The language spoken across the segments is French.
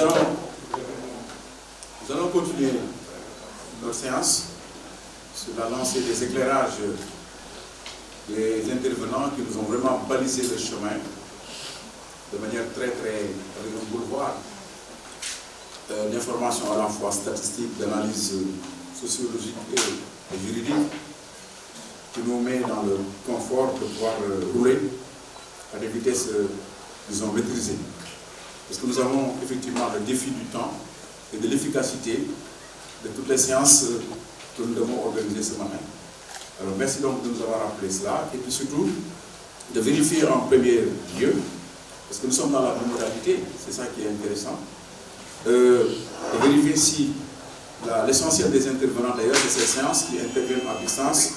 Nous allons continuer notre séance sur la lancée des éclairages des intervenants qui nous ont vraiment balisé le chemin de manière avec un boulevard d'informations à la fois statistiques, d'analyse sociologique et juridique, qui nous met dans le confort de pouvoir rouler à des vitesses, disons, maîtrisées. Parce que nous avons effectivement le défi du temps et de l'efficacité de toutes les séances que nous devons organiser ce matin. Alors merci donc de nous avoir rappelé cela, et puis surtout de vérifier en premier lieu, parce que nous sommes dans la même modalité, c'est ça qui est intéressant, de vérifier si l'essentiel des intervenants d'ailleurs de ces séances qui interviennent à distance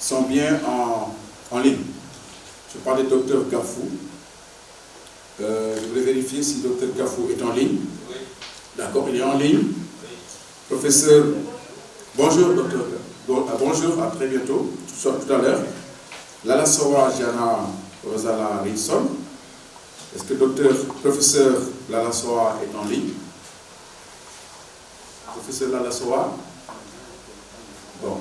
sont bien en ligne. Je parle du docteur Gafou. Je voulais vérifier si le docteur Gafou est en ligne. Oui. D'accord, il est en ligne. Oui. Professeur, bonjour docteur. Bonjour, à très bientôt, tout à l'heure. Lala Sowa Jana Rosala Rinson. Est-ce que professeur Lala Sowa est en ligne? Professeur Lala Sowa? Bon,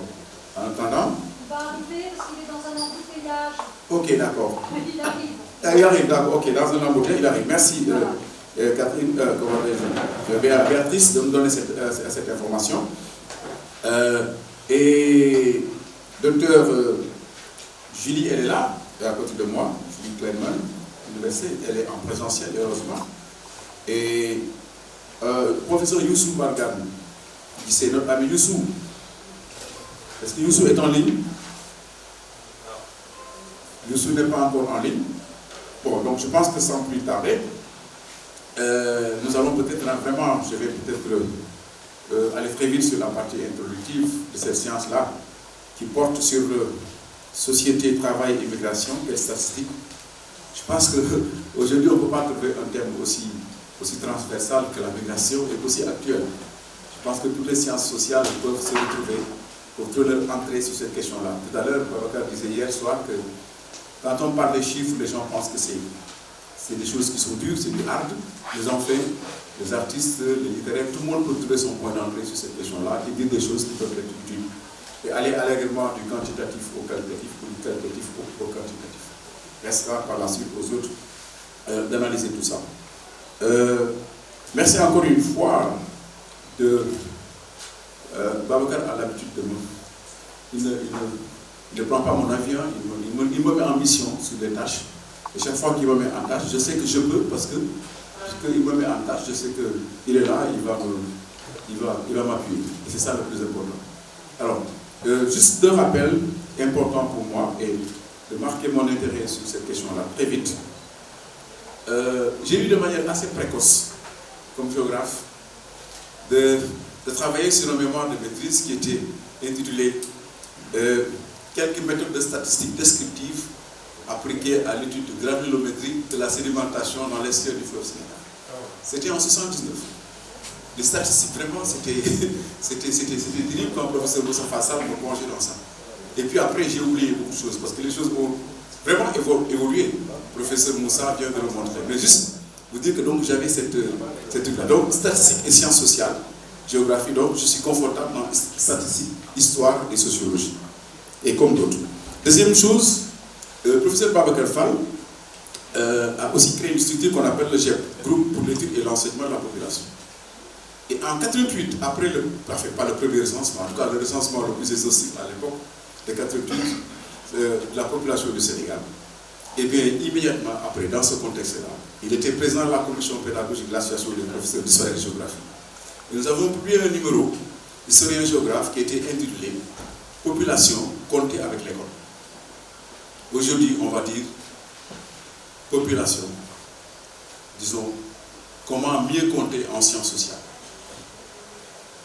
en attendant. Il va arriver parce qu'il est dans un embouteillage. Ok, d'accord. Il arrive. Il arrive, d'accord, ok, dans un embouteillage, il arrive. Merci, Catherine, Béatrice, de nous donner cette information. Et docteur Julie, elle est là, elle est à côté de moi, Julie Kleinman, l'université, elle est en présentiel, heureusement. Et professeur Youssou Bargan, c'est notre ami Youssou. Est-ce que Youssou est en ligne? Youssou n'est pas encore en ligne. Bon, donc je pense que sans plus tarder, nous allons peut-être vraiment, je vais peut-être aller très vite sur la partie introductive de cette science-là, qui porte sur société, travail, immigration, quelles statistiques. Je pense qu'aujourd'hui, on ne peut pas trouver un thème aussi transversal que la migration et aussi actuel. Je pense que toutes les sciences sociales peuvent se retrouver pour trouver leur entrée sur cette question-là. Tout à l'heure, Babacar disait hier soir que quand on parle des chiffres, les gens pensent que c'est des choses qui sont dures, c'est du hard. Les enfants, les artistes, les littéraires, tout le monde peut trouver son point d'entrée sur cette question-là et dire des choses qui peuvent être utiles. Et aller allègrement du quantitatif au qualitatif ou du qualitatif au quantitatif. Restera par la suite aux autres d'analyser tout ça. Merci encore une fois de... Babacar a l'habitude de me... Il ne prend pas mon avion, il me met en mission sur des tâches. Et chaque fois qu'il me met en tâche, je sais que je peux, parce qu'il me met en tâche, je sais qu'il est là, il va m'appuyer. Et c'est ça le plus important. Alors, juste deux rappels importants pour moi, et de marquer mon intérêt sur cette question-là très vite. J'ai eu de manière assez précoce, comme géographe, de travailler sur un mémoire de maîtrise qui était intitulé quelques méthodes de statistiques descriptives appliquées à l'étude de granulométrie de la sédimentation dans l'estuaire du fleuve Sénégal. C'était en 1979. Les statistiques, vraiment, c'était terrible quand le professeur Moussa Fassal me plongeait dans ça. Et puis après, j'ai oublié beaucoup de choses, parce que les choses ont vraiment évolué. Le professeur Moussa vient de le montrer. Mais juste vous dire que donc j'avais cette truc-là. Donc, statistiques et sciences sociales, géographie, donc je suis confortable dans statistiques, histoire et sociologie. Et comme d'autres. Deuxième chose, le professeur Babacar Fall a aussi créé une structure qu'on appelle le GEP, Groupe pour l'étude et l'enseignement de la population. Et en 88, après pas le premier recensement, en tout cas le recensement le plus exhaustif à l'époque, de 88, de la population du Sénégal, et bien immédiatement après, dans ce contexte-là, il était président de la commission pédagogique de l'association des professeurs d'histoire et de géographie. Et nous avons publié un numéro d'historien géographe qui était intitulé Population comptée avec l'école. Aujourd'hui, on va dire population. Disons, comment mieux compter en sciences sociales.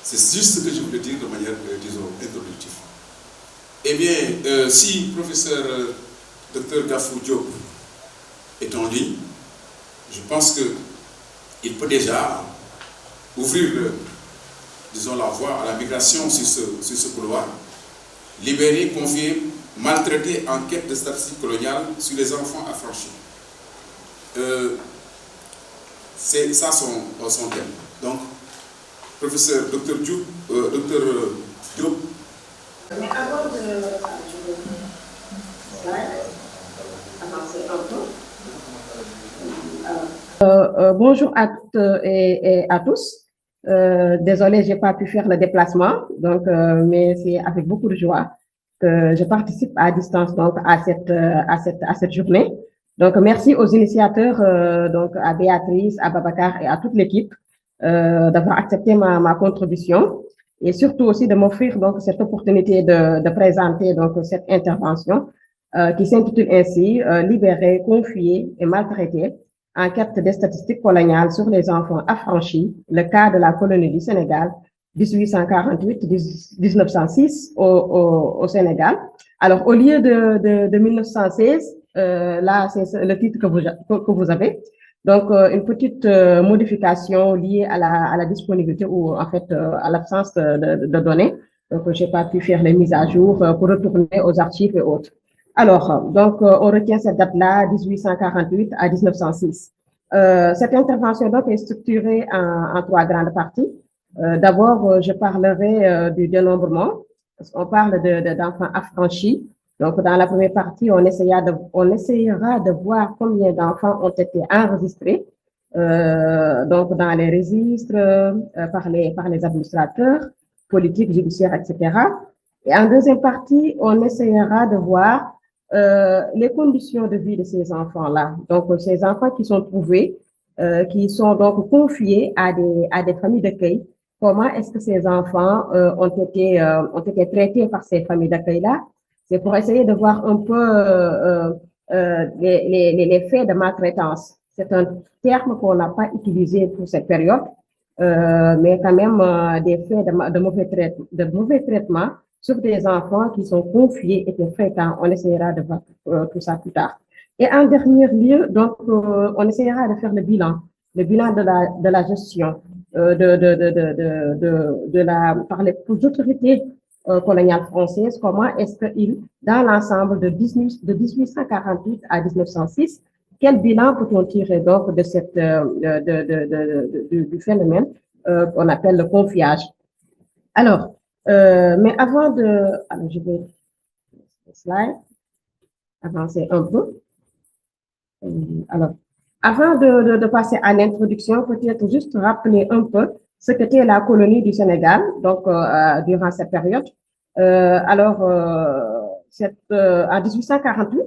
C'est juste ce que je voulais dire de manière, disons, introductive. Eh bien, si professeur Dr Gafou Diop est en ligne, je pense qu'il peut déjà ouvrir, disons, la voie à la migration sur ce couloir. Libérés, confiés, maltraités en quête de statistiques coloniales sur les enfants affranchis. C'est ça son thème. Donc, professeur Dr Diop, Mais avant de avancer un peu. Bonjour à toutes et à tous. Désolée, j'ai pas pu faire le déplacement, donc mais c'est avec beaucoup de joie que je participe à distance donc à cette journée. Donc merci aux initiateurs, donc à Béatrice, à Babacar et à toute l'équipe d'avoir accepté ma contribution et surtout aussi de m'offrir donc cette opportunité de présenter donc cette intervention qui s'intitule ainsi Libérés, confiés et maltraités. Enquête des statistiques coloniales sur les enfants affranchis, le cas de la colonie du Sénégal, 1848-1906 au Sénégal. Alors, au lieu de 1916, là, c'est le titre que vous avez. Donc, une petite modification liée à la disponibilité ou en fait à l'absence de données. Donc, j'ai pas pu faire les mises à jour pour retourner aux archives et autres. Alors, donc, on retient cette date-là, 1848 à 1906. Cette intervention donc est structurée en trois grandes parties. D'abord, je parlerai du dénombrement. On parle d'enfants affranchis. Donc, dans la première partie, on essaiera de voir combien d'enfants ont été enregistrés donc dans les registres par les administrateurs politiques, judiciaires, etc. Et en deuxième partie, on essaiera de voir les conditions de vie de ces enfants-là. Donc, ces enfants qui sont trouvés, qui sont donc confiés à des familles d'accueil. Comment est-ce que ces enfants ont été traités par ces familles d'accueil-là? C'est pour essayer de voir un peu les faits de maltraitance. C'est un terme qu'on n'a pas utilisé pour cette période, mais quand même des faits de mauvais traitement sur des enfants qui sont confiés et qui fréquents. On essaiera de voir tout ça plus tard. Et en dernier lieu, donc, on essaiera de faire le bilan de la gestion par les autorités coloniales françaises. Comment est-ce qu'ils, dans l'ensemble de 1848 à 1906, quel bilan peut-on tirer donc de du phénomène qu'on appelle le confiage? Alors, mais avant alors je vais avancer un peu. Alors, avant de passer à l'introduction, peut-être juste rappeler un peu ce qu'était la colonie du Sénégal, donc durant cette période. En 1848,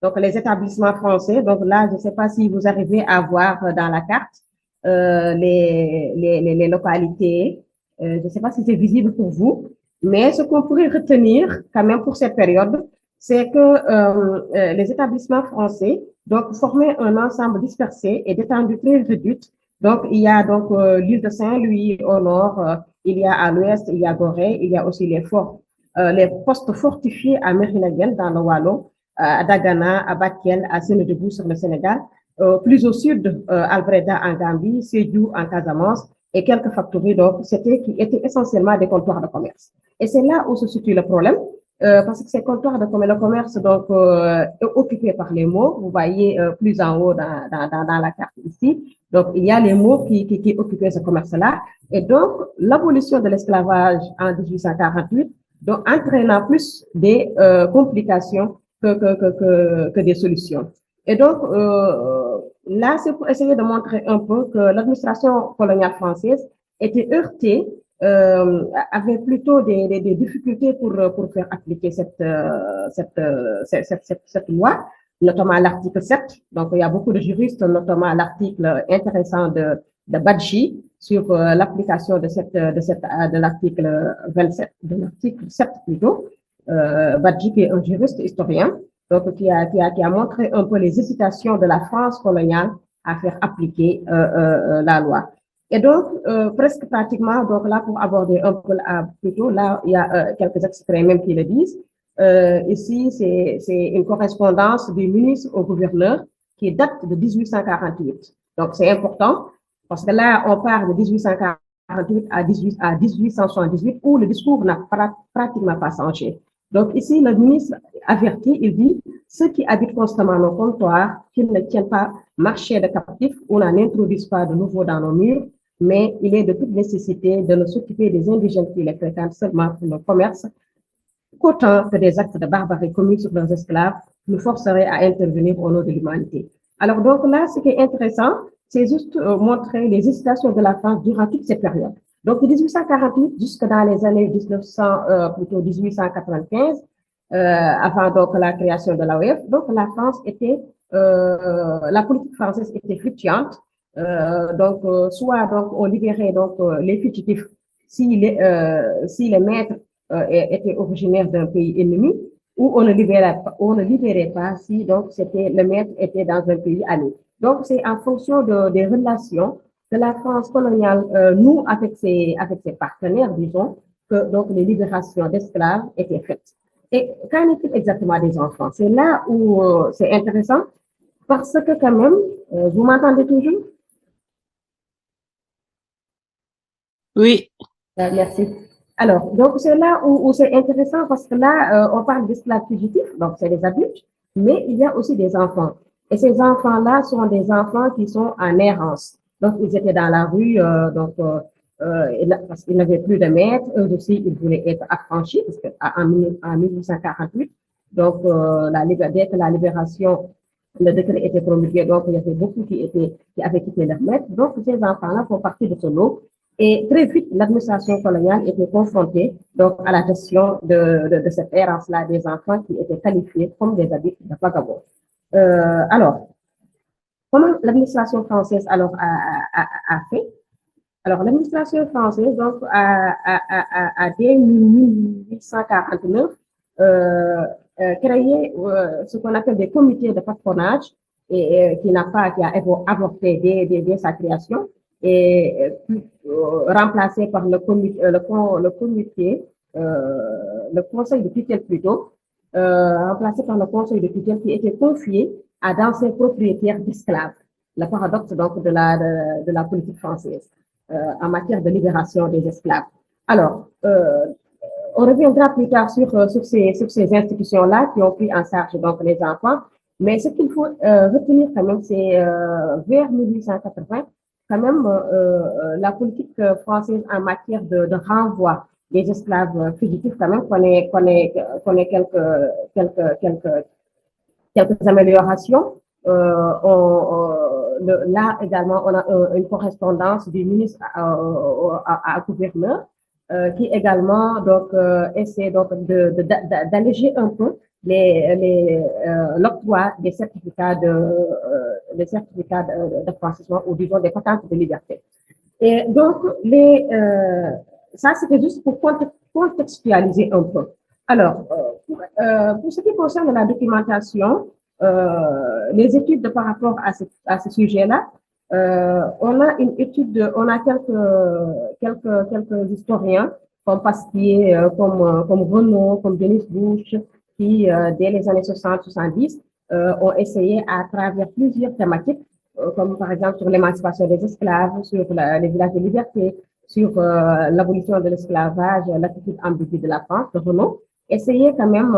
donc les établissements français, donc là, je ne sais pas si vous arrivez à voir dans la carte les localités. Je ne sais pas si c'est visible pour vous, mais ce qu'on pourrait retenir quand même pour cette période, c'est que les établissements français donc formaient un ensemble dispersé et d'étendues très réduites. Donc, il y a donc l'île de Saint-Louis au nord, il y a à l'ouest, il y a Gorée, il y a aussi les forts, les postes fortifiés à Mérina-Guène dans le Wallon, à Dagana, à Bakel, à Sénédébou sur le Sénégal, plus au sud, Albreda en Gambie, Sédhiou en Casamance, et quelques factories, donc, qui étaient essentiellement des comptoirs de commerce. Et c'est là où se situe le problème, parce que ces comptoirs de commerce, le commerce, donc, est occupé par les mots. Vous voyez plus en haut dans la carte ici. Donc, il y a les mots qui occupaient ce commerce-là. Et donc, l'abolition de l'esclavage en 1848, donc, entraînant plus des complications que des solutions. Et donc, là, c'est pour essayer de montrer un peu que l'administration coloniale française était heurtée, avait plutôt des difficultés pour faire appliquer cette loi, notamment l'article 7. Donc, il y a beaucoup de juristes, notamment l'article intéressant de Badji sur l'application de l'article 27, de l'article 7 plutôt. Badji, qui est un juriste historien, donc qui a montré un peu les hésitations de la France coloniale à faire appliquer la loi. Et donc, presque pratiquement, donc là, pour aborder un peu plutôt, là, il y a quelques extraits même qui le disent. Ici, c'est une correspondance du ministre au gouverneur qui date de 1848. Donc, c'est important parce que là, on parle de 1848 à 1878 où le discours n'a pratiquement pas changé. Donc, ici, le ministre avertit, il dit, ceux qui habitent constamment nos comptoirs, qu'ils ne tiennent pas marché de captifs, on n'introduise pas de nouveau dans nos murs, mais il est de toute nécessité de nous s'occuper des indigènes qui les fréquentent seulement pour le commerce, qu'autant que des actes de barbarie commis sur leurs esclaves nous forceraient à intervenir au nom de l'humanité. Alors donc là, ce qui est intéressant, c'est juste montrer les hésitations de la France durant toute cette période. Donc de 1848 jusque dans les années 1895, avant donc la création de l'AOF, donc la France était, la politique française était fluctuante. Soit donc on libérait donc les fugitifs si les maîtres étaient originaires d'un pays ennemi, ou on ne libérait pas si donc le maître était dans un pays ami. Donc c'est en fonction des relations de la France coloniale, nous avec ses partenaires, disons, que donc les libérations d'esclaves étaient faites. Et qu'en est-il exactement des enfants? C'est là où c'est intéressant parce que quand même, vous m'entendez toujours? Oui. Merci. Alors, donc c'est là où c'est intéressant parce que là, on parle d'esclaves fugitifs, donc c'est des adultes, mais il y a aussi des enfants. Et ces enfants-là sont des enfants qui sont en errance. Donc, ils étaient dans la rue, parce qu'ils n'avaient plus de maître. Eux aussi, ils voulaient être affranchis, parce qu'en 1848, donc, dès que la libération, le décret était promulgué, donc il y avait beaucoup qui avaient quitté leur maître. Donc, ces enfants-là font partie de ce lot. Et très vite, l'administration coloniale était confrontée donc, à la gestion de cette errance-là des enfants qui étaient qualifiés comme des adultes de vagabonds. Alors, comment l'administration française alors a fait? Alors, l'administration française, donc, dès 1849, créé ce qu'on appelle des comités de patronage et qui a avorté dès sa création et remplacé par le conseil de tutelle plutôt, remplacé par le conseil de tutelle qui était confié à d'anciens propriétaires d'esclaves. Le paradoxe donc de la politique française en matière de libération des esclaves. Alors, on reviendra plus tard sur ces institutions-là qui ont pris en charge donc les enfants, mais ce qu'il faut retenir quand même, c'est vers 1880, quand même la politique française en matière de renvoi des esclaves fugitifs, quand même, connaît quelques améliorations. Là également, on a une correspondance du ministre à gouverneur qui également donc essaie donc d'alléger un peu l'octroi des certificats de franchissement ou disons des patentes de liberté. Et donc ça c'était juste pour contextualiser un peu. Alors pour ce qui concerne la documentation, les études par rapport à ce sujet-là, on a une étude, on a quelques historiens comme Pasquier, comme Renaud, comme Denis Bouche, qui dès les années 60-70 ont essayé à travers plusieurs thématiques, comme par exemple sur l'émancipation des esclaves, sur les villages de liberté, sur l'abolition de l'esclavage, l'attitude ambiguë de la France, de Renaud, essayer quand même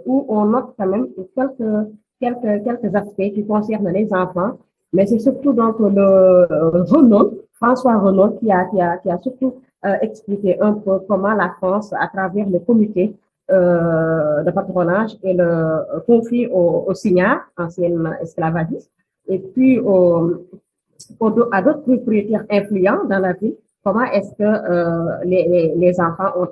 où on note quand même quelques aspects qui concernent les enfants, mais c'est surtout donc François Renaud qui a surtout expliqué un peu comment la France, à travers le comité de patronage et le conflit aux signares, anciennes esclavagistes, et puis à d'autres propriétaires influents dans la ville, comment est-ce que les enfants ont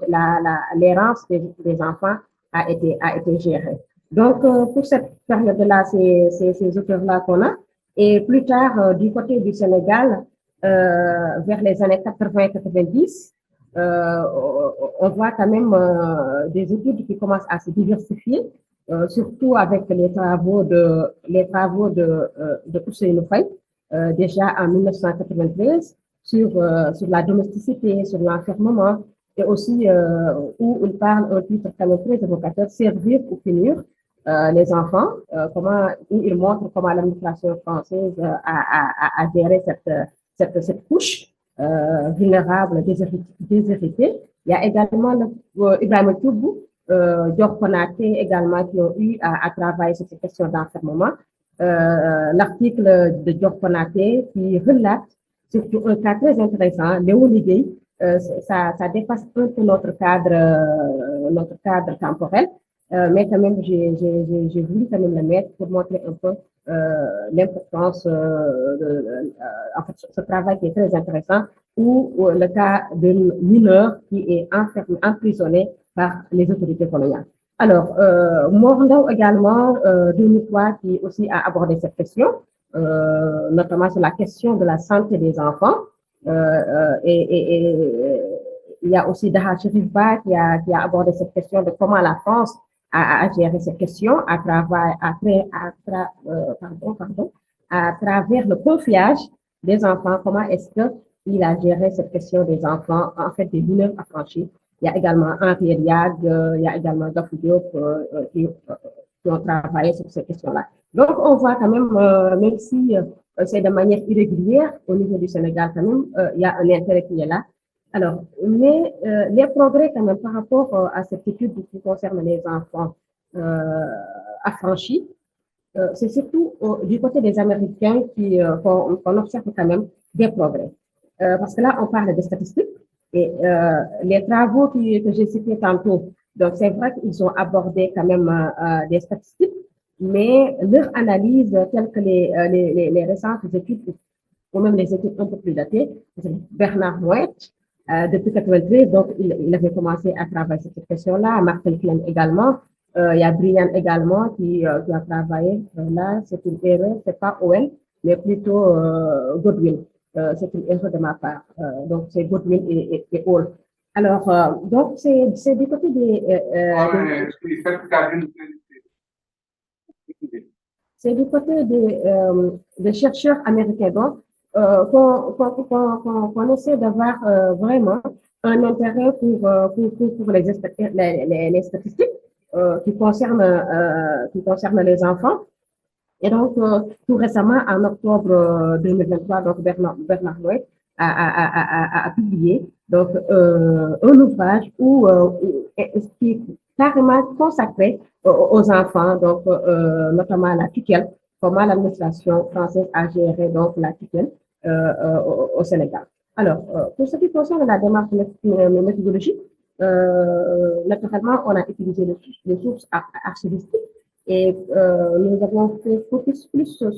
l'errance des enfants a été gérée. Donc pour cette période-là, ces auteurs-là qu'on a, et plus tard du côté du Sénégal, vers les années 80-90, on voit quand même des études qui commencent à se diversifier, surtout avec les travaux de Ousseynou Faye, déjà en 1993, sur la domesticité, sur l'enfermement, et aussi où il parle un titre quand même très évocateur, Servir ou finir les enfants, où il montre comment l'administration française a géré cette couche vulnérable, déshéritée. Il y a également Ibrahim Toubou, Dior Konaté également, qui ont eu à travailler sur ces questions d'enfermement. l'article de Dior Konaté qui relate surtout un cas très intéressant, Léo Liguey. Ça dépasse un peu notre cadre temporel, mais quand même, j'ai voulu quand même le mettre pour montrer un peu l'importance en fait, ce travail qui est très intéressant, ou le cas d'une mineure qui est emprisonnée par les autorités coloniales. Alors, Morandau également, 2003, qui aussi a abordé cette question, notamment sur la question de la santé des enfants. Et il y a aussi Daha Chérifba qui a abordé cette question de comment la France a géré cette question à travers le confiage des enfants. Comment est-ce qu'il a géré cette question des enfants, en fait, des mineurs affranchis. Il y a également Henri Eliade, il y a également Gafou Diop qui ont travaillé sur ces questions-là. Donc, on voit quand même si c'est de manière irrégulière au niveau du Sénégal, quand même, il y a un intérêt qui est là. Alors, mais les progrès quand même par rapport à cette étude qui concerne les enfants affranchis, c'est surtout du côté des Américains qu'on observe quand même des progrès. Parce que là, on parle de statistiques et les travaux que j'ai cités tantôt, donc c'est vrai qu'ils ont abordé quand même des statistiques, mais leur analyse, telle que les récentes études, ou même les études un peu plus datées, Bernard Mouet, depuis 93, donc il avait commencé à travailler sur cette question-là, Martin Klein également, il y a Brian également qui a travaillé, là c'est une erreur, c'est pas Owen, mais plutôt Godwin, c'est une erreur de ma part, donc c'est Godwin et Hall. Alors, donc c'est du côté c'est du côté des chercheurs américains, donc qu'on essaie d'avoir vraiment un intérêt pour les statistiques qui concernent les enfants. Et donc, tout récemment, en octobre 2023, donc Bernard Noët a publié donc, un ouvrage qui est carrément consacré aux enfants, donc notamment à la tutelle, comment l'administration française a géré donc la tutelle au Sénégal. Alors, pour ce qui concerne la démarche méthodologique, naturellement, on a utilisé les sources archivistiques et nous avons fait focus plus sur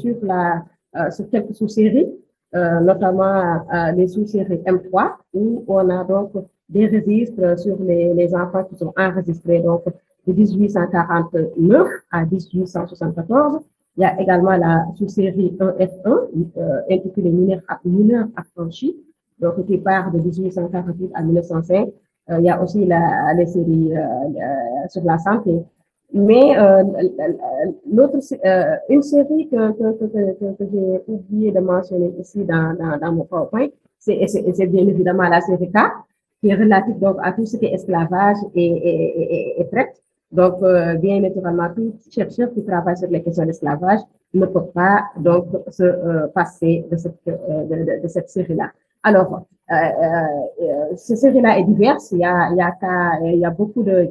quelques sous-séries, notamment les sous-séries M3, où on a donc des registres sur les enfants qui sont enregistrés donc de 1849 à 1874. Il y a également la sous-série 1F1, intitulée Mineurs affranchis, donc qui part de 1848 à 1905. Il y a aussi les séries sur la santé. Mais une série que j'ai oublié de mentionner ici dans mon PowerPoint, c'est bien évidemment la série K, qui est relative donc à tout ce qui est esclavage et traite. Donc, bien naturellement, tout chercheur qui travaille sur les questions d'esclavage ne peut pas donc se passer de cette série-là. Alors, cette série-là est diverse. Il y a beaucoup de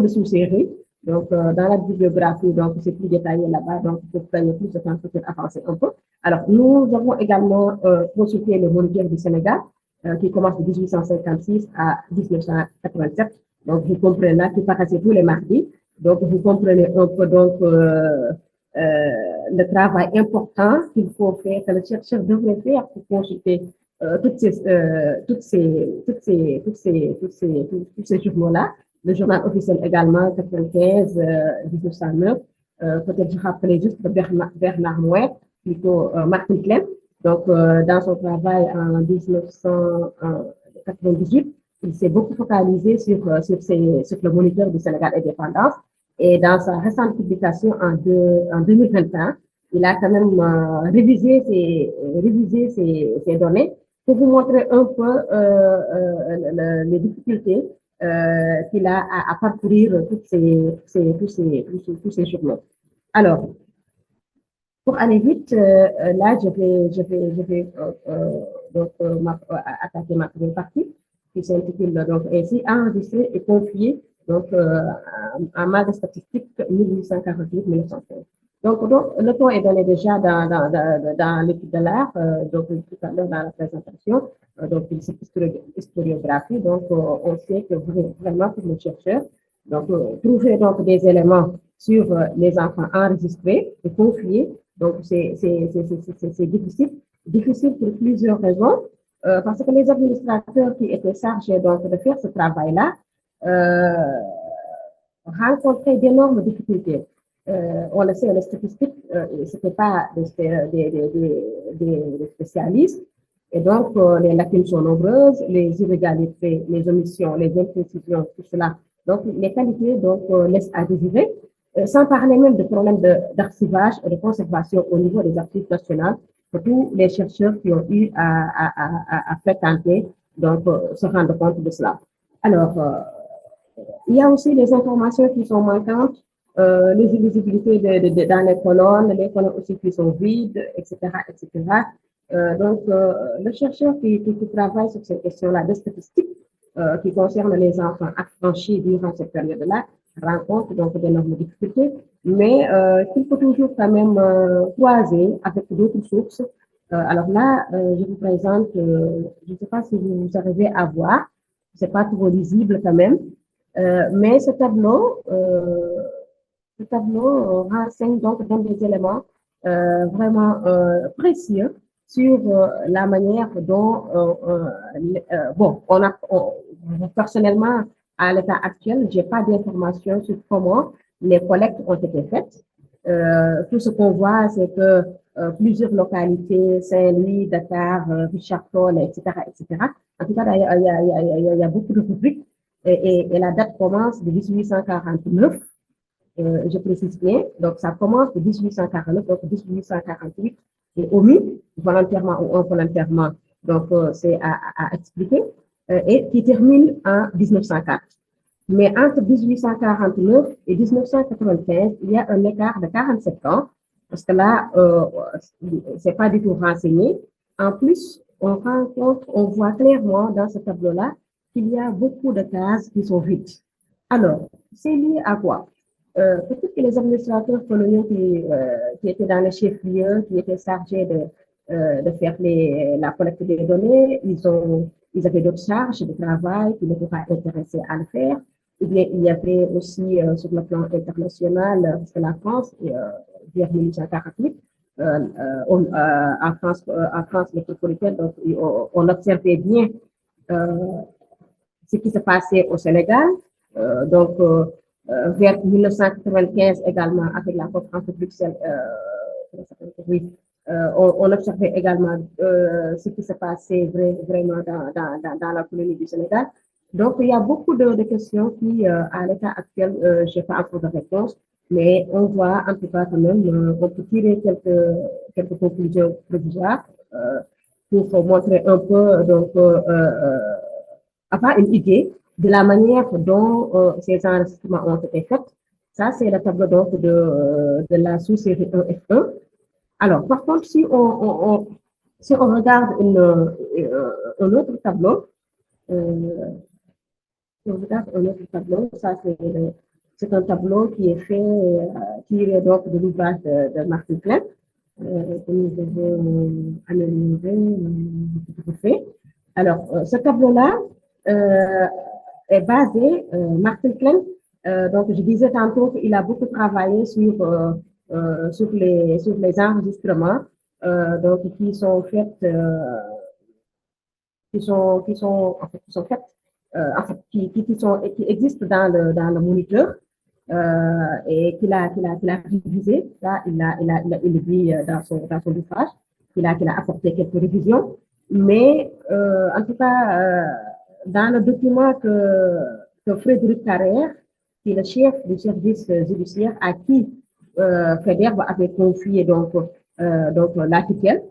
sous-séries. Donc, dans la bibliographie, donc, c'est plus détaillé là-bas, donc, il faut gagner plus de temps pour avancer un peu. Alors, nous avons également consulté le moniteur du Sénégal, qui commence de 1856 à 1987. Donc, vous comprenez là, qui paraissait tous les mardis. Donc, vous comprenez un peu, donc, le travail important qu'il faut faire, que le chercheur devrait faire pour consulter tous ces journaux-là. Le journal officiel également, 95, 1909. Peut-être je rappelais juste Bernard Mouet, plutôt Martin Klein. Donc, dans son travail en 1998, il s'est beaucoup focalisé sur le moniteur du Sénégal indépendance. Et dans sa récente publication en 2021, il a quand même révisé ces données pour vous montrer un peu les difficultés qu'il a à parcourir tous ces journaux. Alors, pour aller vite, là, je vais attaquer ma première partie qui s'intitule donc ainsi enregistré et confié donc en maths statistiques 1848-1905. Donc, le ton est donné déjà dans l'étude de l'art, donc tout à l'heure dans la présentation, donc c'est historiographie. Donc, on sait que vraiment pour les chercheurs, donc trouver donc des éléments sur les enfants enregistrés et confiés, donc c'est difficile pour plusieurs raisons, parce que les administrateurs qui étaient chargés donc de faire ce travail-là rencontraient d'énormes difficultés. On le sait, les statistiques, ce n'était pas des spécialistes. Et donc, les lacunes sont nombreuses, les inégalités, les omissions, les imprécisions, tout cela. Donc, les qualités donc, laissent à désirer, sans parler même de problèmes d'archivage et de conservation au niveau des archives nationales pour tous les chercheurs qui ont eu à fréquenter, donc, se rendre compte de cela. Alors, il y a aussi les informations qui sont manquantes, les illisibilités dans les colonnes aussi qui sont vides, etc., etc. Donc, le chercheur qui travaille sur ces questions-là de statistiques qui concernent les enfants affranchis durant cette période-là rencontre donc d'énormes difficultés, mais qu'il faut toujours quand même croiser avec d'autres sources. Alors là, je vous présente, je ne sais pas si vous arrivez à voir, c'est pas trop lisible quand même, mais ce tableau renseigne donc donne des éléments vraiment précieux sur la manière dont, personnellement, à l'état actuel, j'ai pas d'informations sur comment les collectes ont été faites. Tout ce qu'on voit, c'est que plusieurs localités, Saint-Louis, Dakar, Richard Toll, etc., etc. En tout cas, il y a beaucoup de rubriques et la date commence de 1849. Je précise bien, donc ça commence de 1849, donc 1848 est omis, volontairement ou involontairement, donc c'est à expliquer, et qui termine en 1904. Mais entre 1849 et 1995, il y a un écart de 47 ans, parce que là, c'est pas du tout renseigné. En plus, on voit clairement dans ce tableau-là qu'il y a beaucoup de cases qui sont vides. Alors, c'est lié à quoi? Peut-être que les administrateurs coloniaux qui étaient dans les chefs-lieux, qui étaient chargés de faire la collecte des données, ils avaient d'autres charges de travail qui n'étaient pas intéressés à le faire. Eh bien, il y avait aussi sur le plan international, parce que la France, vers 1848, en France métropolitaine, donc on observait bien ce qui se passait au Sénégal. Donc, vers 1995 également, avec la conférence de Bruxelles, on observait également ce qui se passait vraiment dans la colonie du Sénégal. Donc, il y a beaucoup de questions qui, à l'état actuel, je n'ai pas encore de réponse, mais on voit en tout cas quand même, on peut tirer quelques conclusions provisoires pour montrer un peu, donc, avoir une idée de la manière dont ces enregistrements ont été faits. Ça, c'est le tableau donc de la sous-série 1F1. Alors, par contre, si on regarde un autre tableau, ça c'est un tableau qui est fait, tiré donc de l'ouvrage de Martin Klein, que nous avons amélioré, tout fait. Alors, ce tableau-là est basé, Martin Klein, donc je disais tantôt qu'il a beaucoup travaillé sur les enregistrements donc qui sont faits qui existent dans le moniteur et qu'il a révisé. Là, il dit dans son ouvrage qu'il a apporté quelques révisions, mais en tout cas dans le document que Frédéric Carrère, qui est le chef du service judiciaire à qui Federbe avait confié donc la tutelle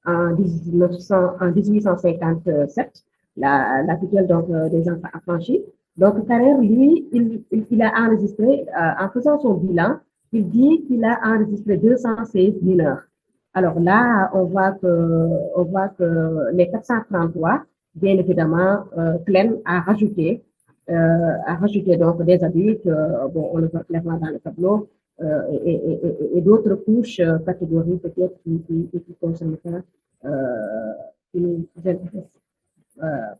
en 1857, la tutelle donc des enfants affranchis. Donc Carrère, lui, il a enregistré, en faisant son bilan, il dit qu'il a enregistré 216 mineurs. Alors là, on voit que les 433, bien évidemment, Klein a rajouté donc des adultes, bon, on le voit clairement dans le tableau, et d'autres couches, catégories peut-être qui concernent pas, qui nous intéressent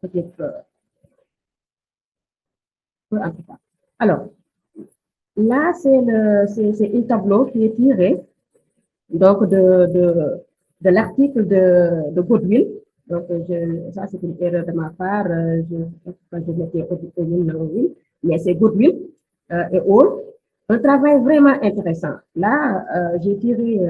peut-être peu en tout cas. Alors, là, c'est un tableau qui est tiré donc de l'article de Goodwill. Donc, ça, c'est une erreur de ma part. Je mettais Goodwill, mais c'est Goodwill et Hall. Un travail vraiment intéressant. Là, j'ai tiré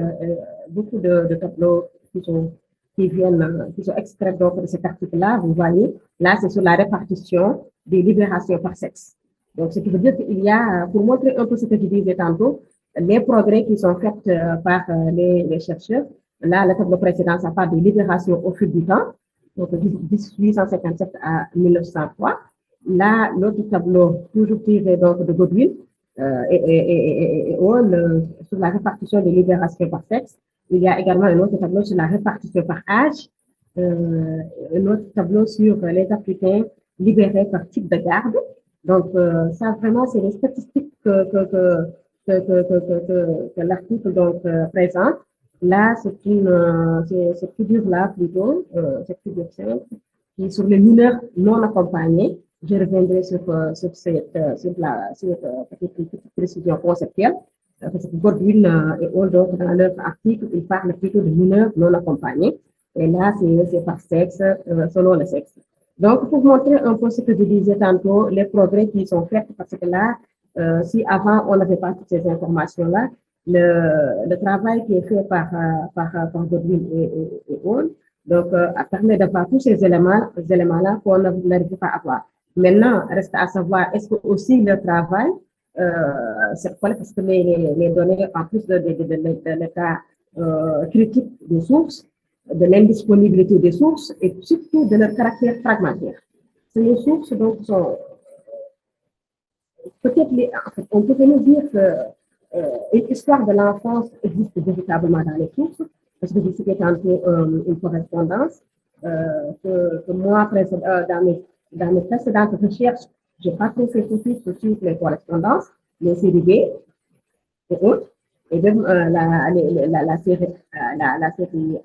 beaucoup de tableaux qui sont extraits donc, de cet article-là. Vous voyez, là, c'est sur la répartition des libérations par sexe. Donc, ce qui veut dire qu'il y a, pour montrer un peu ce que je disais tantôt, les progrès qui sont faits par les chercheurs. Là, le tableau précédent, ça parle des libérations au fil du temps, donc de 1857 à 1903. Là, l'autre tableau, toujours tiré donc de Goodwill, sur la répartition des libérations par sexe. Il y a également un autre tableau sur la répartition par âge, un autre tableau sur les Africains libérés par type de garde. Donc, ça vraiment, c'est les statistiques que l'article donc présente. Là, cette figure-là plutôt, cette figure 5, qui est sur les mineurs non accompagnés. Je reviendrai sur cette petite précision conceptuelle. Parce que Goodwill et Hall, donc, dans leur article, ils parlent plutôt de mineurs non accompagnés. Et là, c'est par sexe, selon le sexe. Donc, pour montrer un peu ce que je disais tantôt, les progrès qui sont faits, parce que là, si avant on n'avait pas toutes ces informations-là, le travail qui est fait par Goodwill et Hall, donc, permet d'avoir tous ces éléments-là qu'on n'arrive pas à avoir. Maintenant, reste à savoir, est-ce que aussi le travail, c'est parce que les données, en plus de l'état critique des sources, de l'indisponibilité des sources et surtout de leur caractère fragmentaire. Ces sources, donc, sont peut-être, on peut nous dire qu'une histoire de l'enfance existe véritablement dans les sources, parce que je citais tantôt une correspondance que moi, dans mes précédentes recherches, je n'ai pas trop fait focus sur les correspondances, les séries B et autres, et même la série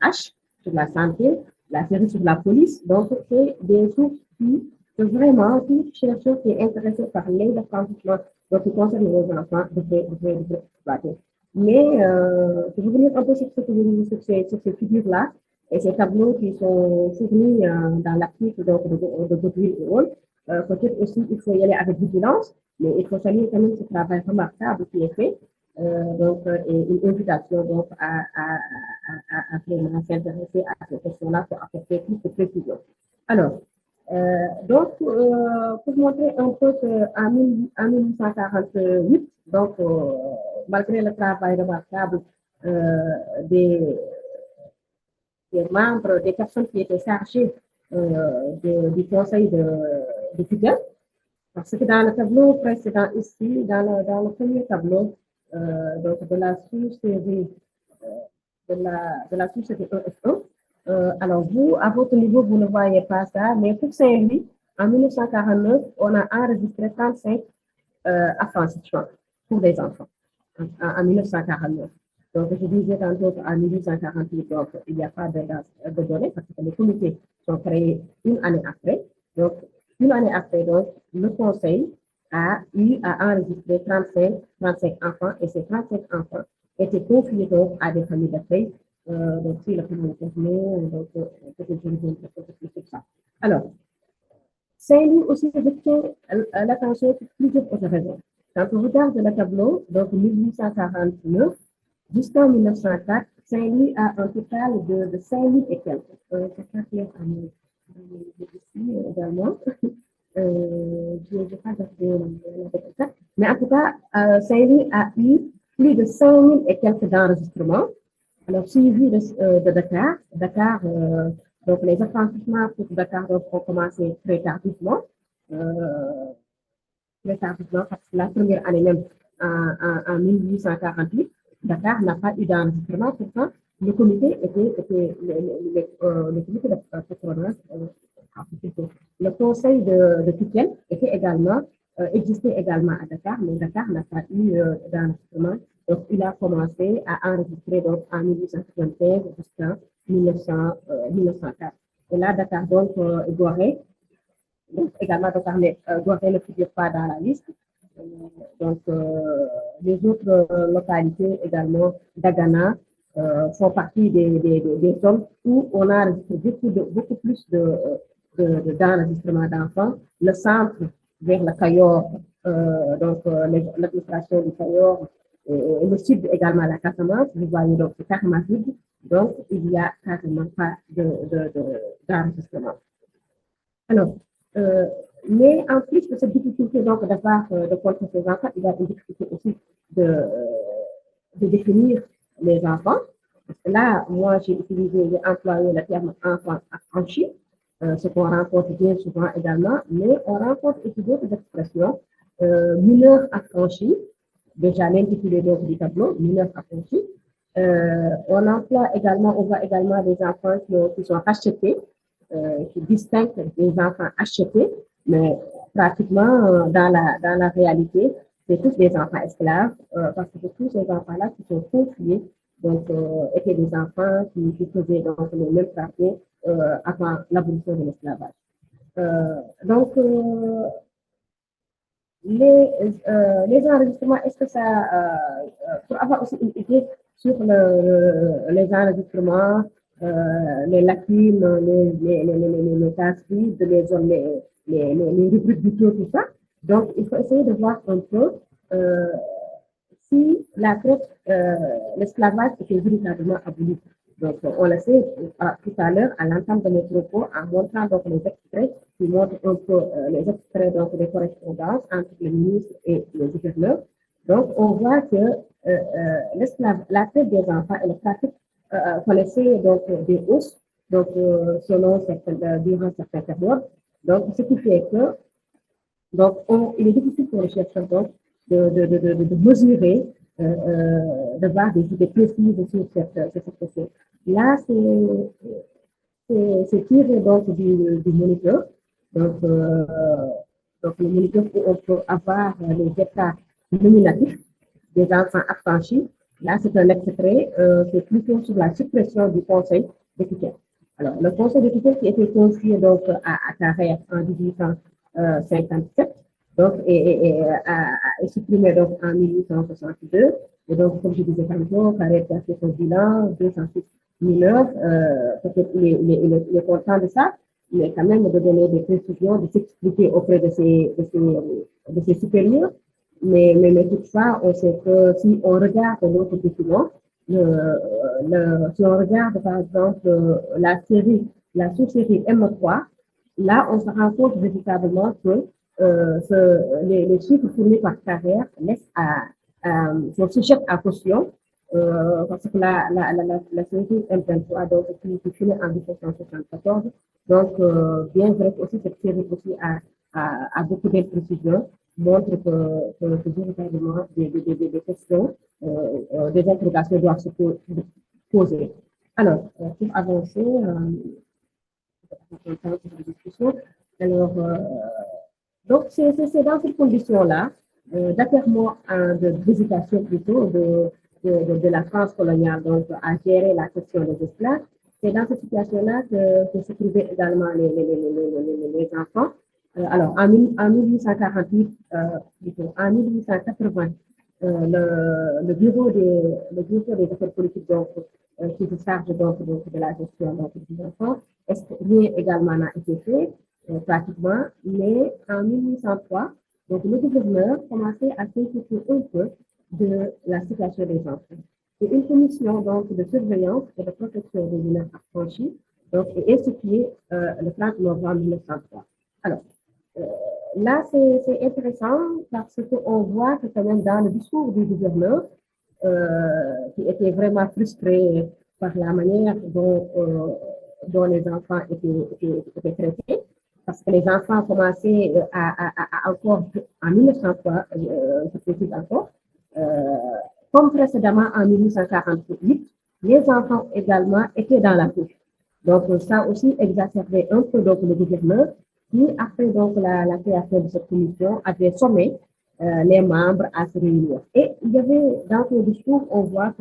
H sur la santé, la série sur la police. Donc, c'est des sources qui, vraiment, tout chercheur qui est intéressé par l'apprentissage, donc qui concerne les enfants, devrait exploiter. Mais, je vais revenir un peu sur ces figures-là et ces tableaux qui sont fournis dans l'article de Goodwill et Hall. Peut-être aussi, il faut y aller avec vigilance, mais il faut saluer quand même ce travail remarquable qui est fait. Et une invitation donc à vraiment s'intéresser à ces questions-là pour apporter plus de précision. Alors, donc, pour montrer un peu qu'en 1848, donc, malgré le travail remarquable des membres, des personnes qui étaient chargées du conseil de tutelle, parce que dans le tableau précédent ici, dans le premier tableau, donc de la sous-série de la sous-série 1F1. Alors vous, à votre niveau, vous ne voyez pas ça, mais pour Saint-Louis, en 1949, on a enregistré 35 affranchissements pour les enfants en 1949. Donc, je disais tantôt qu'en 1848, donc, il n'y a pas de données parce que les comités sont créés une année après. Donc, une année après, donc, le conseil a eu à enregistrer 35 enfants et ces 35 enfants étaient confiés donc à des familles d'accueil. Donc, si la famille est confiée, donc, peut-être je vais sur ça. Alors, Saint-Louis aussi retient l'attention pour plusieurs autres raisons. Quand on regarde le tableau, donc 1849 jusqu'en 1904, Saint-Louis a un total de 5000 et quelques. C'est ça qui est ici également. Je n'ai pas gardé ça. Mais en tout cas, Saint-Louis a eu plus de 5000 et quelques d'enregistrements. Alors, suivi de Dakar. Dakar, donc les apprentissements pour Dakar ont commencé très tardivement. Parce que la première année même, en 1848, Dakar n'a pas eu d'enregistrement. Pourtant, le comité le comité de patronage, le conseil de tutelle existait également à Dakar, mais Dakar n'a pas eu d'enregistrement Donc, il a commencé à enregistrer donc, en 1895 jusqu'en 1904. Et là, Dakar, donc, Gorée, donc également Dakar, Gorée ne figure pas dans la liste. Donc, les autres localités également, Dagana, font partie des zones où on a enregistré beaucoup plus d'enregistrements d'enfants. Le centre vers le Cayor, donc l'administration du Cayor, et le sud également la Casamance, vous voyez donc c'est carrément vide, donc il n'y a carrément pas d'enregistrement. Alors, mais en plus de cette difficulté donc de compter ces enfants, il y a une difficulté aussi de définir les enfants. Parce que là, moi, j'ai employé le terme enfant affranchi, ce qu'on rencontre bien souvent également, mais on rencontre aussi d'autres expressions, mineurs affranchis, déjà l'intitulé donc du tableau, mineurs affranchis. On voit également des enfants qui sont rachetés, qui distinguent des enfants achetés, mais pratiquement dans la réalité, c'est tous des enfants esclaves, parce que tous ces enfants-là qui sont confiés, donc étaient des enfants qui faisaient donc les mêmes travaux avant l'abolition de l'esclavage. Donc, les enregistrements, est-ce que ça, pour avoir aussi une idée sur les enregistrements, les lacunes, les tâches vides, les rubriques du tout, tout ça. Donc, il faut essayer de voir un peu si la traite, l'esclavage était véritablement aboli. Donc, on le sait tout à l'heure, à l'entame de mes propos, en montrant donc les extraits qui montrent un peu les extraits donc, des correspondances entre les ministres et les gouverneurs. Donc, on voit que la traite des enfants et le trafic connaissait donc des hausses, donc durant certaines périodes. Donc, ce qui fait que donc, il est difficile pour les chercheurs donc, de mesurer, de voir des idées précises sur cette question. Là, c'est tiré donc du moniteur. Donc, le moniteur, on peut avoir les états nominatifs des enfants affranchis. Là, c'est un extrait, c'est plutôt sur la suppression du conseil de tutelle. Alors, le conseil de tutelle qui a été confié donc à Carrère en 1857, donc, est supprimé donc en 1862. Et donc, comme je disais tantôt, Carrère a fait son bilan, 206 mineurs, peut-être il est content de ça, mais quand même de donner des précisions, de s'expliquer auprès de ses supérieurs. Mais toutefois, on sait que si on regarde notre document, si on regarde par exemple la sous-série M3, là, on se rend compte véritablement que les chiffres fournis par Carrère laissent sont sujets à caution, parce que la série M23, donc, qui finit en 1974, donc, bien vrai que aussi cette série aussi a beaucoup d'imprécisions, montre que véritablement des questions, des interrogations doivent se poser. Alors, pour avancer, alors, donc c'est dans cette condition-là, d'affairement de d'hésitation plutôt de la France coloniale donc à gérer la question des esclaves. C'est dans cette situation-là que se trouvaient également les enfants. Alors, en 1848, en 1880, le bureau des affaires politiques donc, qui se charge donc de la gestion donc, des enfants, rien également n'a été fait pratiquement, mais en 1803, donc le gouverneur commençait à s'inquiéter un peu de la situation des enfants. Et une commission donc de surveillance et de protection des mineurs affranchis donc, est instituée le 30 novembre 1903. Alors, là, c'est intéressant parce qu'on voit que quand même dans le discours du gouverneur, qui était vraiment frustré par la manière dont les enfants étaient traités, parce que les enfants commençaient encore en 1903, je précise encore, comme précédemment en 1848, les enfants également étaient dans la couche. Donc ça aussi exacerbait un peu donc, le gouverneur qui, après donc, la création de cette commission, avait sommé les membres à se réunir. Et il y avait, dans ce discours, on voit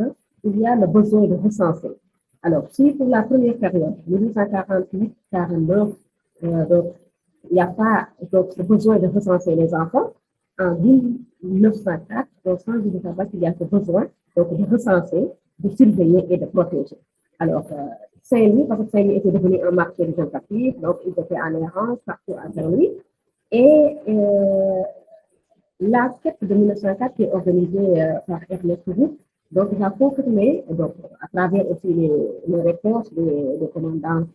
qu'il y a le besoin de recenser. Alors, si pour la première période, 1848-49, donc, il n'y a pas donc, le besoin de recenser les enfants, en 1904, au sein du tabac, il y a ce besoin donc, de recenser, de surveiller et de protéger. Alors, Saint-Louis, parce que Saint-Louis était devenu un marché représentatif, donc ils étaient en errance partout à Saint-Louis. Et la quête de 1904 qui est organisée par Ernest Roux, donc il a confirmé, donc, à travers aussi les réponses des commandants,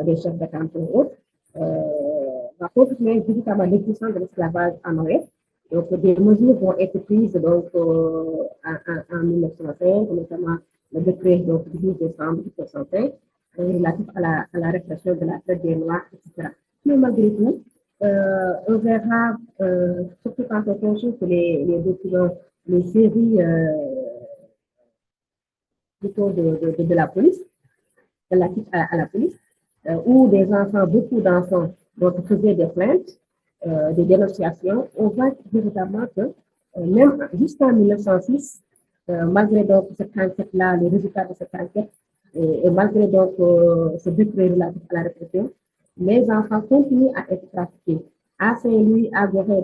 des chefs de canton et autres, va confirmer véritablement l'existence de l'esclavage en Ouest. Donc des mesures vont être prises donc, en 1905, notamment le décret donc, du 12 décembre 1905 relatif à la répression de la traite des Noirs, etc. Mais malgré tout, on verra, surtout quand on consulte les documents, les séries plutôt de la police, relatifs à la police, où des enfants, beaucoup d'enfants, donc faisaient des plaintes, des dénonciations. On voit véritablement que même jusqu'en 1906, malgré donc cette enquête-là, les résultats de cette enquête, et malgré donc ce décret relatif à la répression, les enfants continuent à être trafiqués. À Saint-Louis, à Gorée,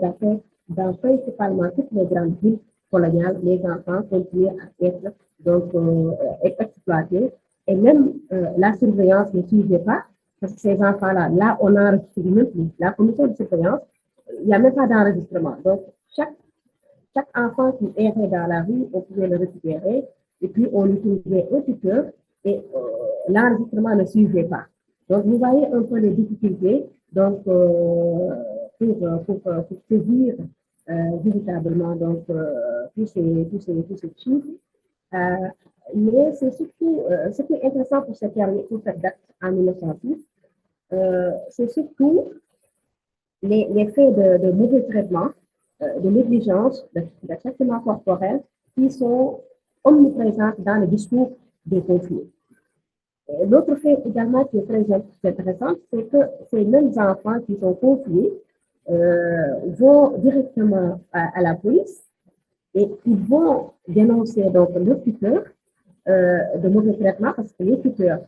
dans principalement toutes les grandes villes coloniales, les enfants continuent à être donc, exploités. Et même la surveillance ne suivait pas, parce que ces enfants-là, là, on enregistre même plus. La commission de surveillance, il n'y a même pas d'enregistrement. Donc, chaque enfant qui errait dans la rue, on pouvait le récupérer, et puis on utilisait un tuteur, et l'enregistrement ne suivait pas. Donc, vous voyez un peu les difficultés donc, pour saisir véritablement donc, tous ces chiffres. Mais c'est surtout, ce qui est intéressant pour cette date en 1906, c'est surtout les faits de mauvais traitement, de négligence, de traitement corporel qui sont omniprésents dans le discours des conflits. L'autre fait également qui est très intéressant, c'est que ces mêmes enfants qui sont confiés vont directement à la police et ils vont dénoncer donc le tuteur de mauvais traitement parce que les tuteurs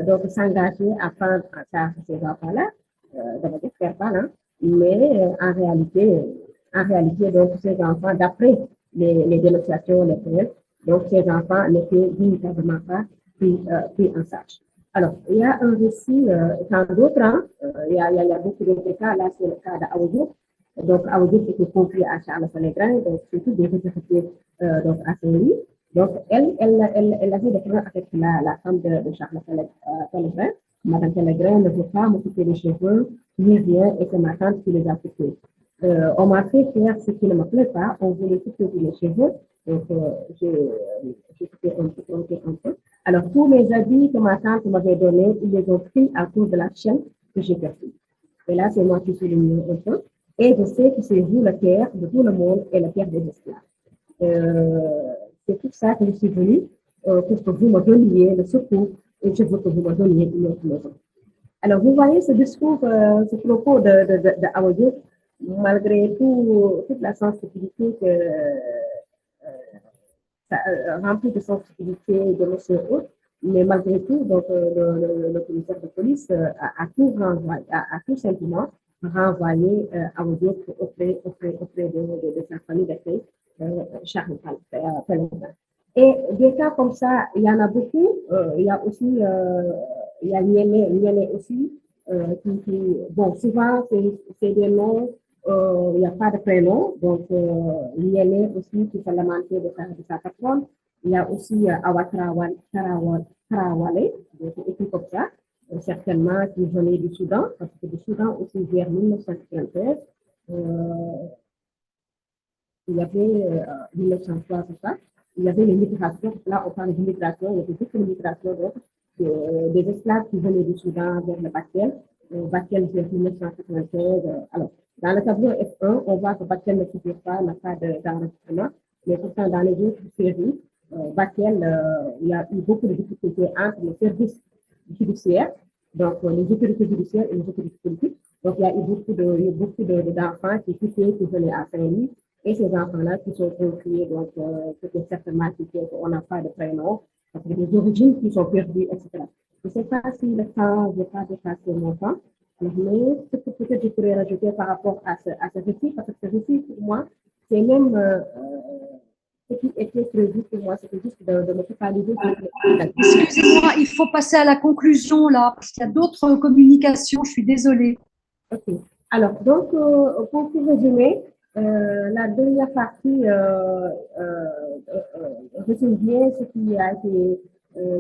donc s'engager à prendre en charge ces enfants-là, de faire pas, hein, mais en réalité, donc ces enfants, d'après les dénonciations, les plaintes, donc ces enfants n'étaient véritablement pas pris en charge. Alors, il y a un récit, dans d'autres, hein, il y a beaucoup d'autres cas, là c'est le cas d'Aoudou. Donc, Aoudou était confié à Charles Pellegrin, donc c'est tout des retraités donc à Saint-Louis. Donc, elle avait des problèmes avec la femme de Charles Pellegrin. Madame Pellegrin ne veut pas m'occuper des cheveux, ni rien, et c'est ma tante qui les a coupés. On m'a fait faire ce qui ne me plaît pas, on voulait couper les cheveux, donc j'ai coupé un peu. Alors, tous mes habits que ma tante m'avait donnés, ils les ont pris à cause de la chaîne que j'ai perdue. Et là, c'est moi qui suis le mieux un peu. Et je sais que c'est vous, le père de tout le monde, et le père des esclaves. C'est tout ça que je suis venue pour que vous me donniez le secours et je veux que vous me donniez une autre maison. Alors, vous voyez ce discours, ce propos de Aoudou, malgré toute la sensibilité remplie de sensibilité de monsieur autre, mais malgré tout, donc, le commissaire de police a tout renvoyé, a tout simplement renvoyé Aoudou auprès de sa famille d'accueil, Charles Pellegrin. Et des cas comme ça, il y en a beaucoup. Il y a aussi, il y a Niélé aussi, bon, souvent, c'est des noms, il n'y a pas de prénom. Donc, Niélé aussi, qui s'est lamenté de sa patronne. Il y a aussi Awa Tarawale, donc écrit comme ça, certainement qui venait du Soudan, parce que du Soudan aussi, vers 1993, il y avait 1903, c'est ça. Il y avait les migrations, là on parle d'immigration, il y avait beaucoup d'immigration des esclaves qui venaient du Soudan vers le Bakel vers 1995. Alors, dans le tableau F1, on voit que Bakel ne figure pas, n'a pas d'enregistrement, mais pourtant dans les autres séries, Bakel, il y a eu beaucoup de difficultés entre les services judiciaires, donc les autorités judiciaires et les autorités politiques, Donc, il y a eu beaucoup d'enfants qui venaient à Saint-Louis. Et ces enfants-là qui sont confiés, donc, c'était certainement qu'on n'a pas de prénom, parce que des origines qui sont perdues, etc. Je ne sais pas si le temps, je n'ai pas dépassé mon temps, mais ce que peut-être je pourrais rajouter par rapport à ce récit, parce que ce récit, pour moi, c'est même ce qui était prévu pour moi, c'était juste de me focaliser sur le. Excusez-moi, il faut passer à la conclusion là, parce qu'il y a d'autres communications, je suis désolée. Ok. Alors, donc, pour tout résumer, la dernière partie résume bien ce qui a été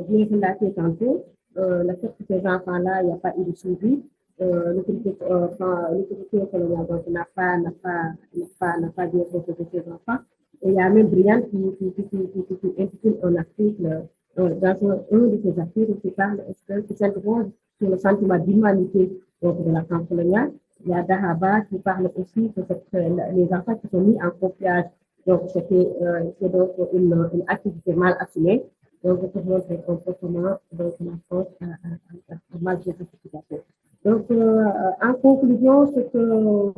bien relaté tantôt. Le fait que ces enfants-là, il n'y a pas eu de suivi. L'autorité coloniale donc, n'a pas bien protégé ces enfants. Et il y a même Brian qui intitule un article, dans un de ses articles, qui s'interroge sur le sentiment d'humanité de la France coloniale. Il y a Dahaba qui parle aussi que les enfants qui sont mis en confiance, donc c'est donc une activité mal assumée. Donc, je peux montrer un comportement donc la France a mal géré cette situation. Donc, en conclusion, ce que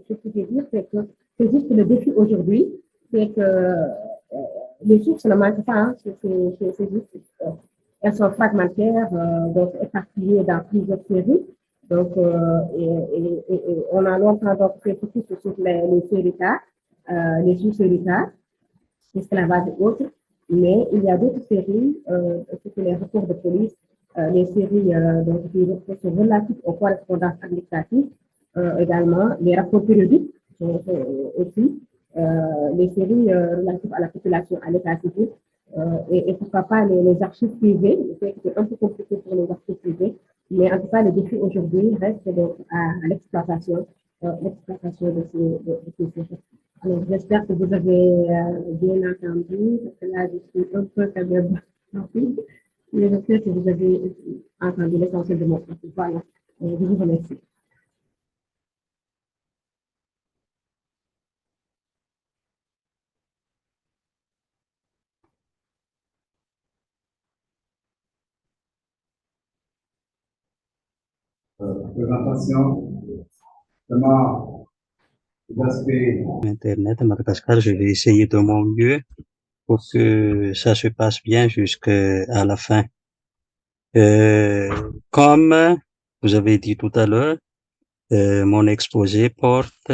je peux dire, c'est que c'est juste le défi aujourd'hui, c'est que les sources ne manquent pas, hein, c'est juste, elles sont fragmentaires, donc éparpillées dans plusieurs séries. Donc, on a longtemps donc fait focus sur les séritas, les sous-séritas, l'esclavage et autres, mais il y a d'autres séries, c'est les rapports de police, les séries donc, qui sont relatives aux correspondances administratives, également les rapports périodiques aussi, les séries relatives à la population, à l'état civil, et pourquoi pas les archives privées. Je sais que c'est un peu compliqué pour les archives privées, mais en tout cas, le défi aujourd'hui reste donc à l'exploitation de ces séries. Alors, j'espère que vous avez bien entendu, parce que là, je suis un peu quand même rapide, mais j'espère que vous avez entendu l'essentiel de mon propos. Voilà, je vous remercie. Présentation, vraiment, l'aspect Internet à Madagascar, je vais essayer de mon mieux pour que ça se passe bien jusqu'à la fin. Comme vous avez dit tout à l'heure, mon exposé porte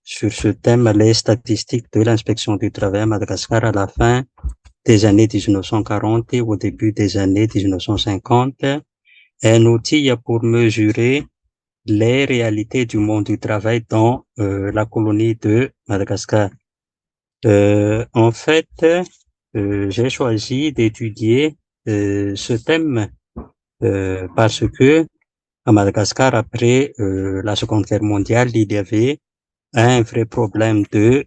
sur ce thème les statistiques de l'inspection du travail à Madagascar à la fin des années 1940 et au début des années 1950. Un outil pour mesurer les réalités du monde du travail dans la colonie de Madagascar. En fait, j'ai choisi d'étudier ce thème parce que à Madagascar, après la Seconde Guerre mondiale, il y avait un vrai problème de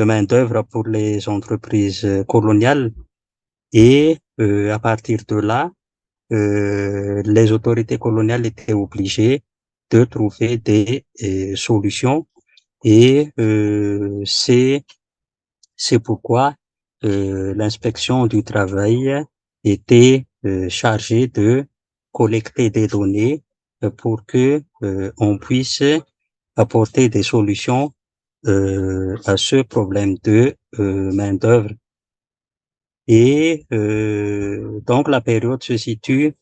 main-d'œuvre pour les entreprises coloniales et à partir de là, les autorités coloniales étaient obligées de trouver des solutions et c'est pourquoi l'inspection du travail était chargée de collecter des données pour que on puisse apporter des solutions à ce problème de main-d'œuvre. Et donc la période se situe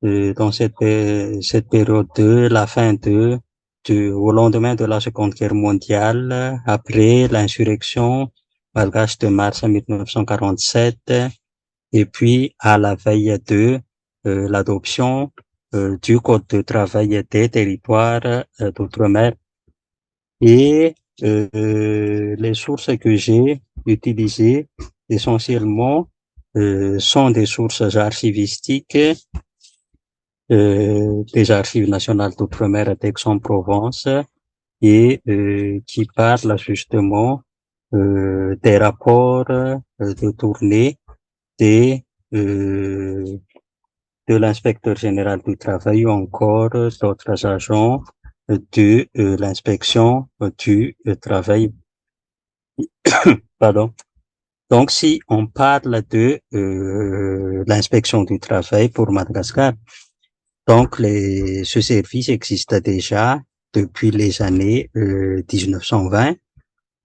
dans cette période de la fin au lendemain de la Seconde Guerre mondiale, après l'insurrection malgache de mars 1947, et puis à la veille de l'adoption du Code de travail des territoires d'outre-mer. Et les sources que j'ai utilisées essentiellement sont des sources archivistiques des archives nationales d'outre-mer d'Aix-en-Provence et qui parlent justement des rapports de tournée des de l'inspecteur général du travail ou encore d'autres agents de l'inspection du travail. Pardon. Donc, si on parle de l'inspection du travail pour Madagascar, Donc, ce service existe déjà depuis les années 1920,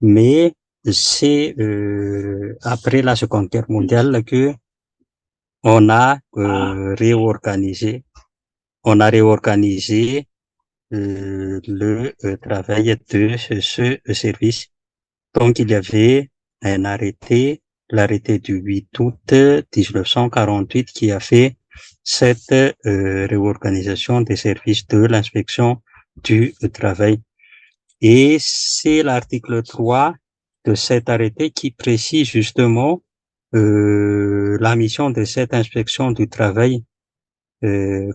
mais c'est après la Seconde Guerre mondiale que on a réorganisé le travail de ce service. Donc, il y avait un arrêté, l'arrêté du 8 août 1948, qui a fait cette réorganisation des services de l'inspection du travail. Et c'est l'article 3 de cet arrêté qui précise justement la mission de cette inspection du travail,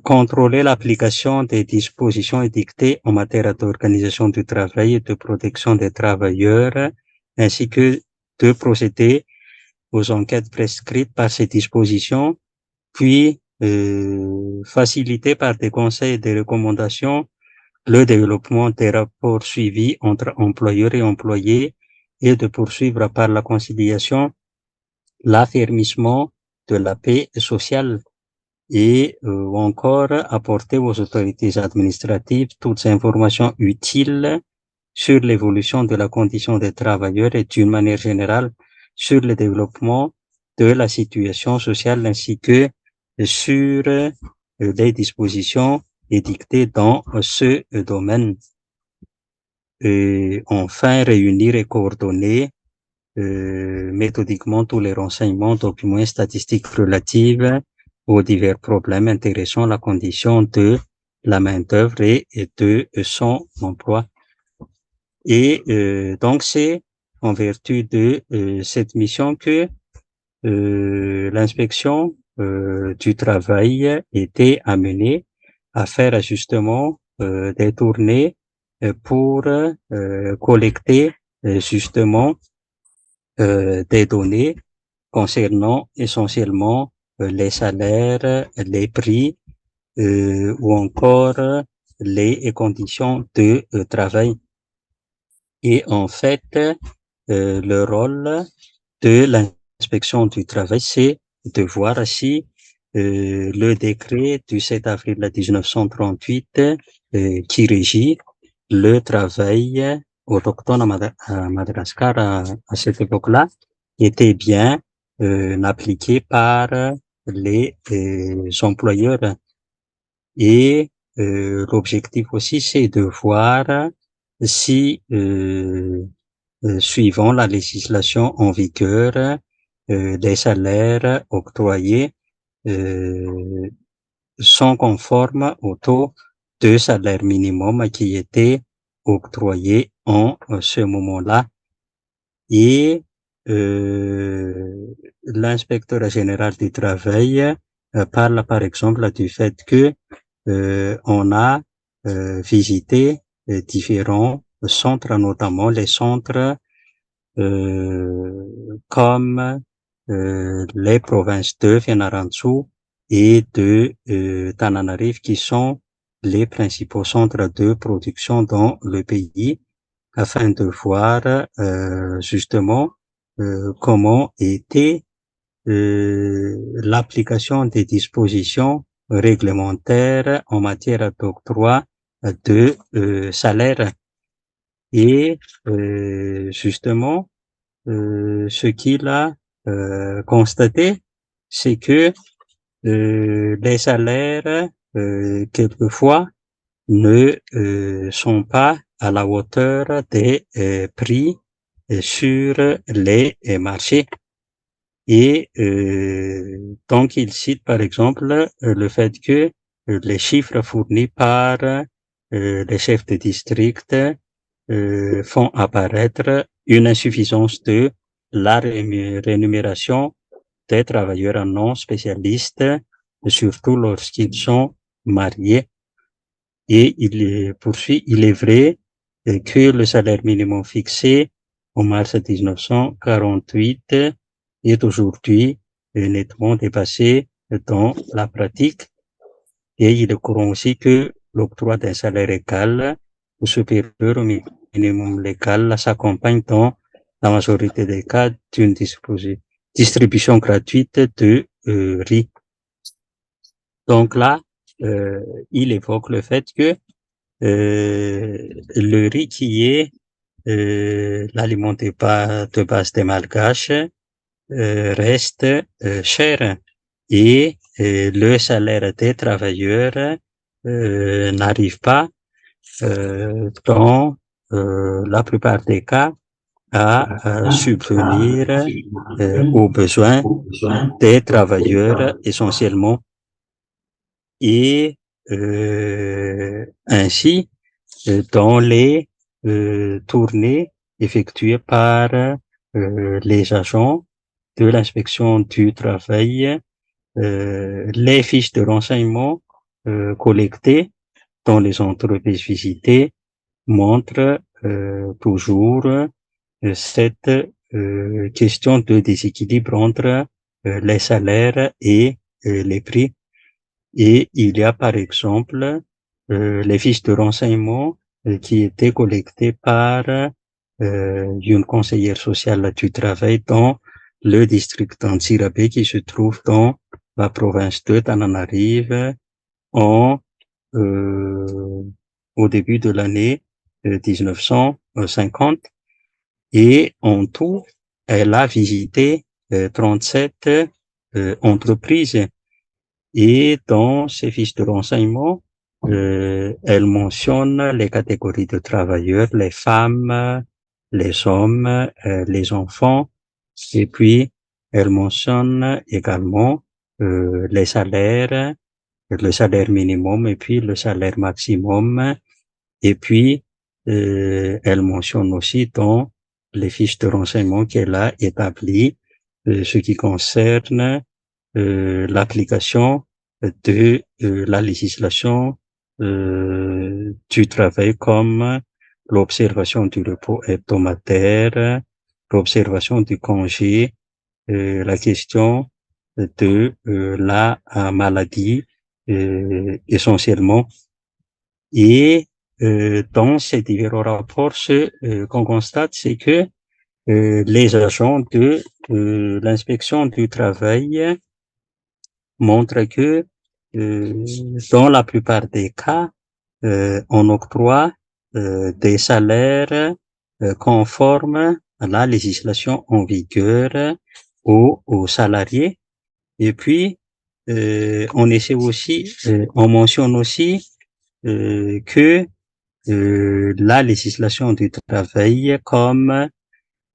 contrôler l'application des dispositions édictées en matière d'organisation du travail et de protection des travailleurs, ainsi que de procéder aux enquêtes prescrites par ces dispositions, puis faciliter par des conseils et des recommandations le développement des rapports suivis entre employeurs et employés, et de poursuivre par la conciliation l'affermissement de la paix sociale, et ou encore apporter aux autorités administratives toutes informations utiles sur l'évolution de la condition des travailleurs et d'une manière générale sur le développement de la situation sociale, ainsi que sur les dispositions édictées dans ce domaine. Et enfin, réunir et coordonner méthodiquement tous les renseignements, documents et statistiques relatifs aux divers problèmes intéressant la condition de la main-d'œuvre et de son emploi. Et donc, c'est en vertu de cette mission que l'inspection du travail était amenée à faire justement des tournées pour collecter justement des données concernant essentiellement les salaires, les prix ou encore les conditions de travail. Et en fait, le rôle de l'inspection du travail, c'est de voir si le décret du 7 avril 1938 qui régit le travail autochtone à Madagascar à cette époque-là était bien appliqué par les employeurs. Et l'objectif aussi, c'est de voir si, suivant la législation en vigueur, les salaires octroyés sont conformes au taux de salaire minimum qui était octroyé en ce moment-là. Et l'inspecteur général du travail parle par exemple du fait que on a visité différents centres, notamment les centres comme les provinces de Fianarantsoa et de Tananarive, qui sont les principaux centres de production dans le pays, afin de voir justement comment était l'application des dispositions réglementaires en matière d'octroi de salaire. Et justement, ce qu'il a constaté, c'est que les salaires quelquefois ne sont pas à la hauteur des prix sur les marchés. Et donc il cite par exemple le fait que les chiffres fournis par les chefs de district font apparaître une insuffisance de la rémunération des travailleurs non spécialistes, surtout lorsqu'ils sont mariés. Et il poursuit, il est vrai que le salaire minimum fixé en mars 1948 est aujourd'hui nettement dépassé dans la pratique. Et il est courant aussi que l'octroi d'un salaire égal ou supérieur au minimum légal s'accompagne dans la majorité des cas d'une distribution gratuite de riz. Donc là, il évoque le fait que le riz qui est l'aliment de base des Malgaches reste cher et le salaire des travailleurs n'arrive pas dans la plupart des cas à subvenir aux besoins des travailleurs essentiellement. Et ainsi, dans les tournées effectuées par les agents de l'inspection du travail, les fiches de renseignement collectées dans les entreprises visitées montrent toujours cette question de déséquilibre entre les salaires et les prix. Et il y a par exemple les fiches de renseignement qui étaient collectées par une conseillère sociale du travail dans le district d'Antsirabe qui se trouve dans la province de Tananarive au début de l'année 1950. Et en tout, elle a visité 37 entreprises. Et dans ces fiches de renseignement, elle mentionne les catégories de travailleurs, les femmes, les hommes, les enfants, et puis elle mentionne également les salaires, le salaire minimum et puis le salaire maximum, et puis elle mentionne aussi dans les fiches de renseignement qu'elle a établies ce qui concerne l'application de la législation du travail comme l'observation du repos hebdomadaire, l'observation du congé, la question de la maladie essentiellement. Et dans ces divers rapports, ce qu'on constate, c'est que les agents de l'inspection du travail montrent que dans la plupart des cas, on octroie des salaires conformes à la législation en vigueur aux salariés. Et puis, on essaie aussi, on mentionne aussi que la législation du travail comme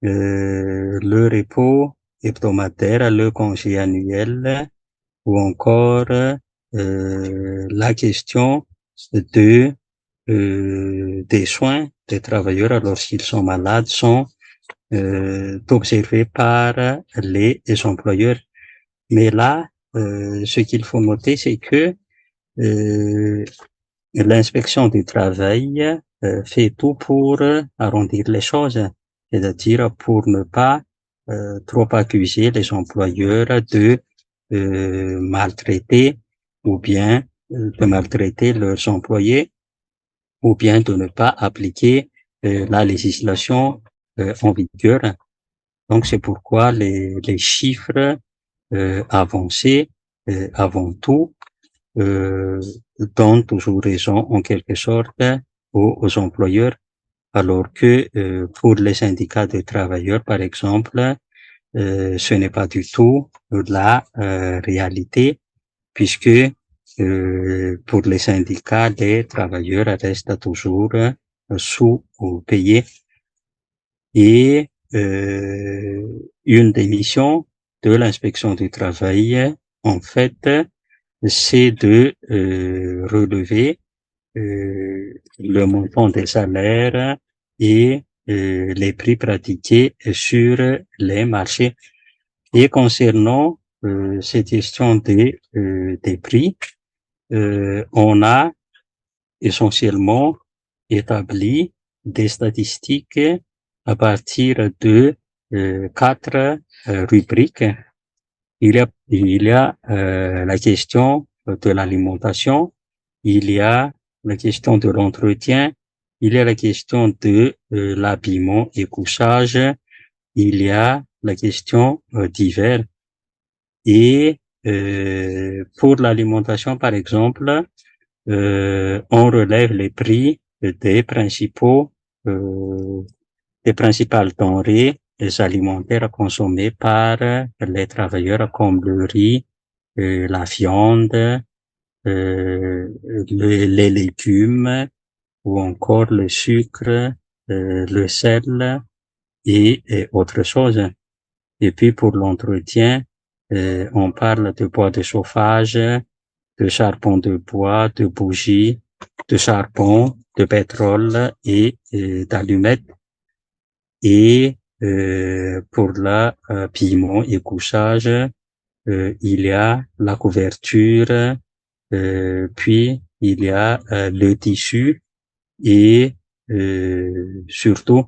le repos hebdomadaire, le congé annuel ou encore la question de des soins des travailleurs lorsqu'ils sont malades sont observés par les employeurs. Mais là, ce qu'il faut noter, c'est que l'inspection du travail fait tout pour arrondir les choses, c'est-à-dire pour ne pas trop accuser les employeurs de maltraiter ou bien de maltraiter leurs employés ou bien de ne pas appliquer la législation en vigueur. Donc c'est pourquoi les chiffres avancés avant tout donnent toujours raison en quelque sorte aux employeurs, alors que pour les syndicats de travailleurs par exemple, ce n'est pas du tout la réalité, puisque pour les syndicats, les travailleurs restent toujours sous-payés. Et une des missions de l'inspection du travail, en fait, c'est de relever le montant des salaires et les prix pratiqués sur les marchés. Et concernant cette question des prix, on a essentiellement établi des statistiques à partir de 4 rubriques. Il y a la question de l'alimentation, il y a la question de l'entretien, il y a la question de l'habillement et couchage, il y a la question d'hiver. Et pour l'alimentation, par exemple, on relève les prix des principales denrées alimentaires consommées par les travailleurs comme le riz, la viande, les légumes ou encore le sucre, le sel et autre chose. Et puis pour l'entretien, on parle de bois de chauffage, de charbon de bois, de bougies, de charbon, de pétrole et d'allumettes. Et pour l'habillement et couchage, il y a la couverture, puis il y a le tissu et surtout.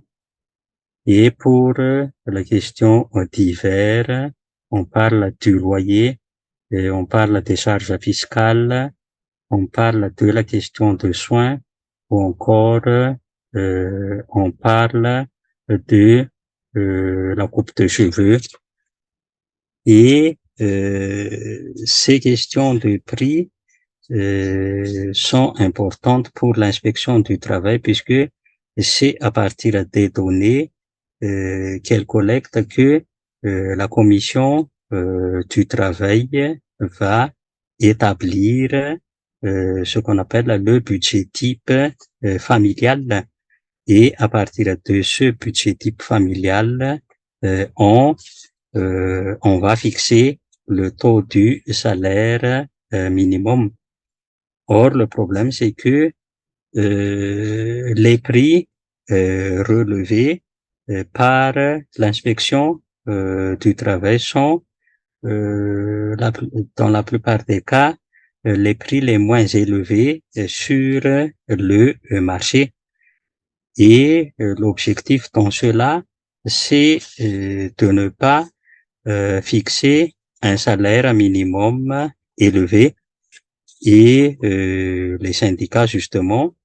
Et pour la question d'hiver, on parle du loyer, et on parle des charges fiscales, on parle de la question de soins, ou encore on parle de la coupe de cheveux. Et ces questions de prix sont importantes pour l'inspection du travail puisque c'est à partir des données qu'elle collecte que la commission du travail va établir ce qu'on appelle le budget type familial. Et à partir de ce budget type familial, on va fixer le taux du salaire minimum. Or, le problème, c'est que les prix relevés par l'inspection du travail sont, dans la plupart des cas, les prix les moins élevés sur le marché. Et l'objectif dans cela, c'est de ne pas fixer un salaire minimum élevé. Et les syndicats, justement,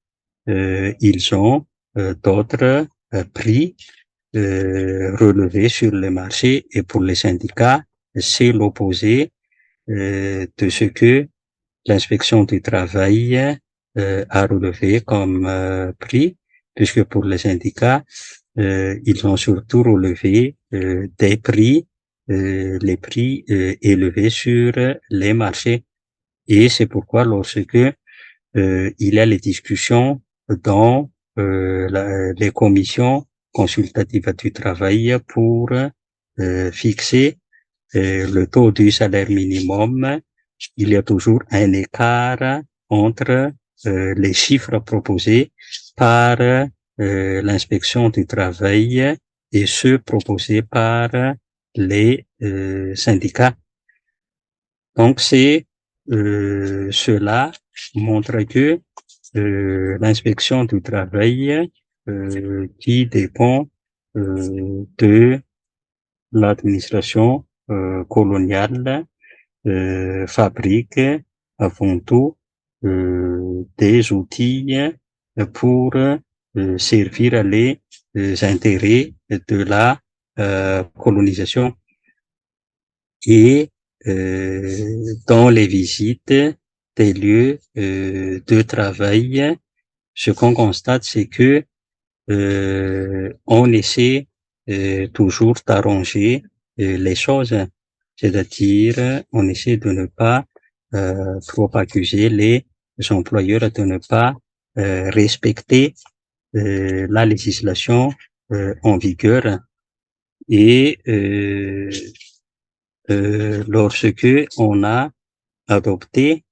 ils ont d'autres prix relevés sur le marché. Et pour les syndicats, c'est l'opposé de ce que l'inspection du travail a relevé comme prix, puisque pour les syndicats, ils ont surtout relevé des prix, les prix élevés sur les marchés. Et c'est pourquoi lorsque il y a les discussions dans les commissions consultatives du travail pour fixer le taux du salaire minimum, il y a toujours un écart entre les chiffres proposés par l'inspection du travail et ceux proposés par les syndicats. Donc cela montre que l'inspection du travail qui dépend de l'administration coloniale fabrique avant tout des outils pour servir les intérêts de la colonisation. Et dans les visites des lieux de travail, ce qu'on constate, c'est que on essaie toujours d'arranger les choses, c'est-à-dire on essaie de ne pas trop accuser les employeurs de ne pas respecter la législation en vigueur. Et lorsque on a adopté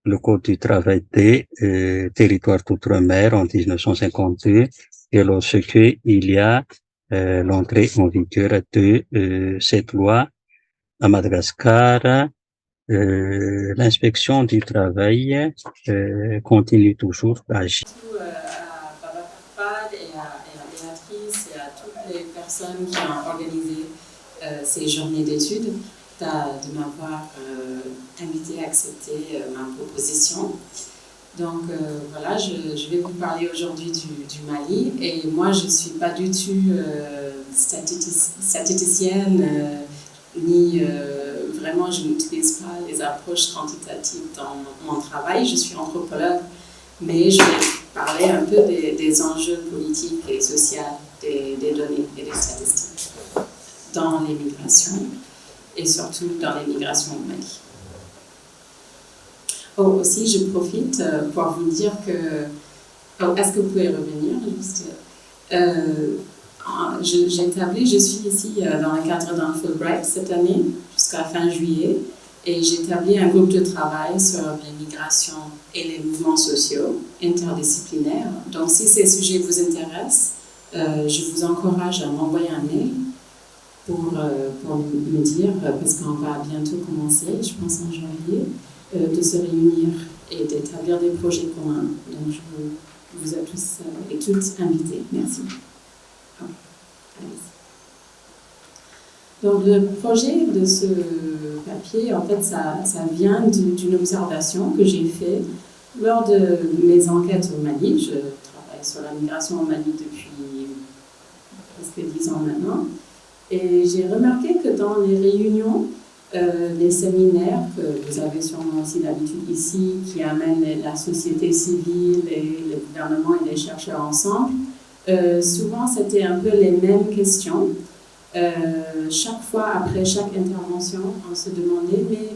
le Code du travail des territoires d'outre-mer en 1952 et lorsque il y a l'entrée en vigueur de cette loi à Madagascar, l'inspection du travail continue toujours d'agir. À Baba Parpad et à Béatrice et à toutes les personnes qui ont organisé ces journées d'études de m'avoir invité à accepter ma proposition. Donc voilà, je vais vous parler aujourd'hui du Mali et moi je ne suis pas du tout statisticienne ni vraiment, je n'utilise pas les approches quantitatives dans mon travail. Je suis anthropologue, mais je vais parler un peu des enjeux politiques et sociaux des données et des statistiques dans les migrations et surtout dans les migrations au Mali. Oh, aussi, je profite pour vous dire que... Oh, est-ce que vous pouvez revenir juste, je suis ici dans le cadre d'un Fulbright cette année, jusqu'à fin juillet, et j'ai établi un groupe de travail sur les migrations et les mouvements sociaux interdisciplinaires. Donc, si ces sujets vous intéressent, je vous encourage à m'envoyer un mail pour me dire, parce qu'on va bientôt commencer, je pense en janvier, de se réunir et d'établir des projets communs. Donc, vous êtes tous et toutes invités. Merci. Donc, le projet de ce papier, en fait, ça vient d'une observation que j'ai faite lors de mes enquêtes au Mali. Je travaille sur la migration au Mali depuis presque 10 ans maintenant. Et j'ai remarqué que dans les réunions, les séminaires que vous avez sûrement aussi d'habitude ici, qui amènent la société civile et le gouvernement et les chercheurs ensemble, souvent c'était un peu les mêmes questions. Chaque fois, après chaque intervention, on se demandait, mais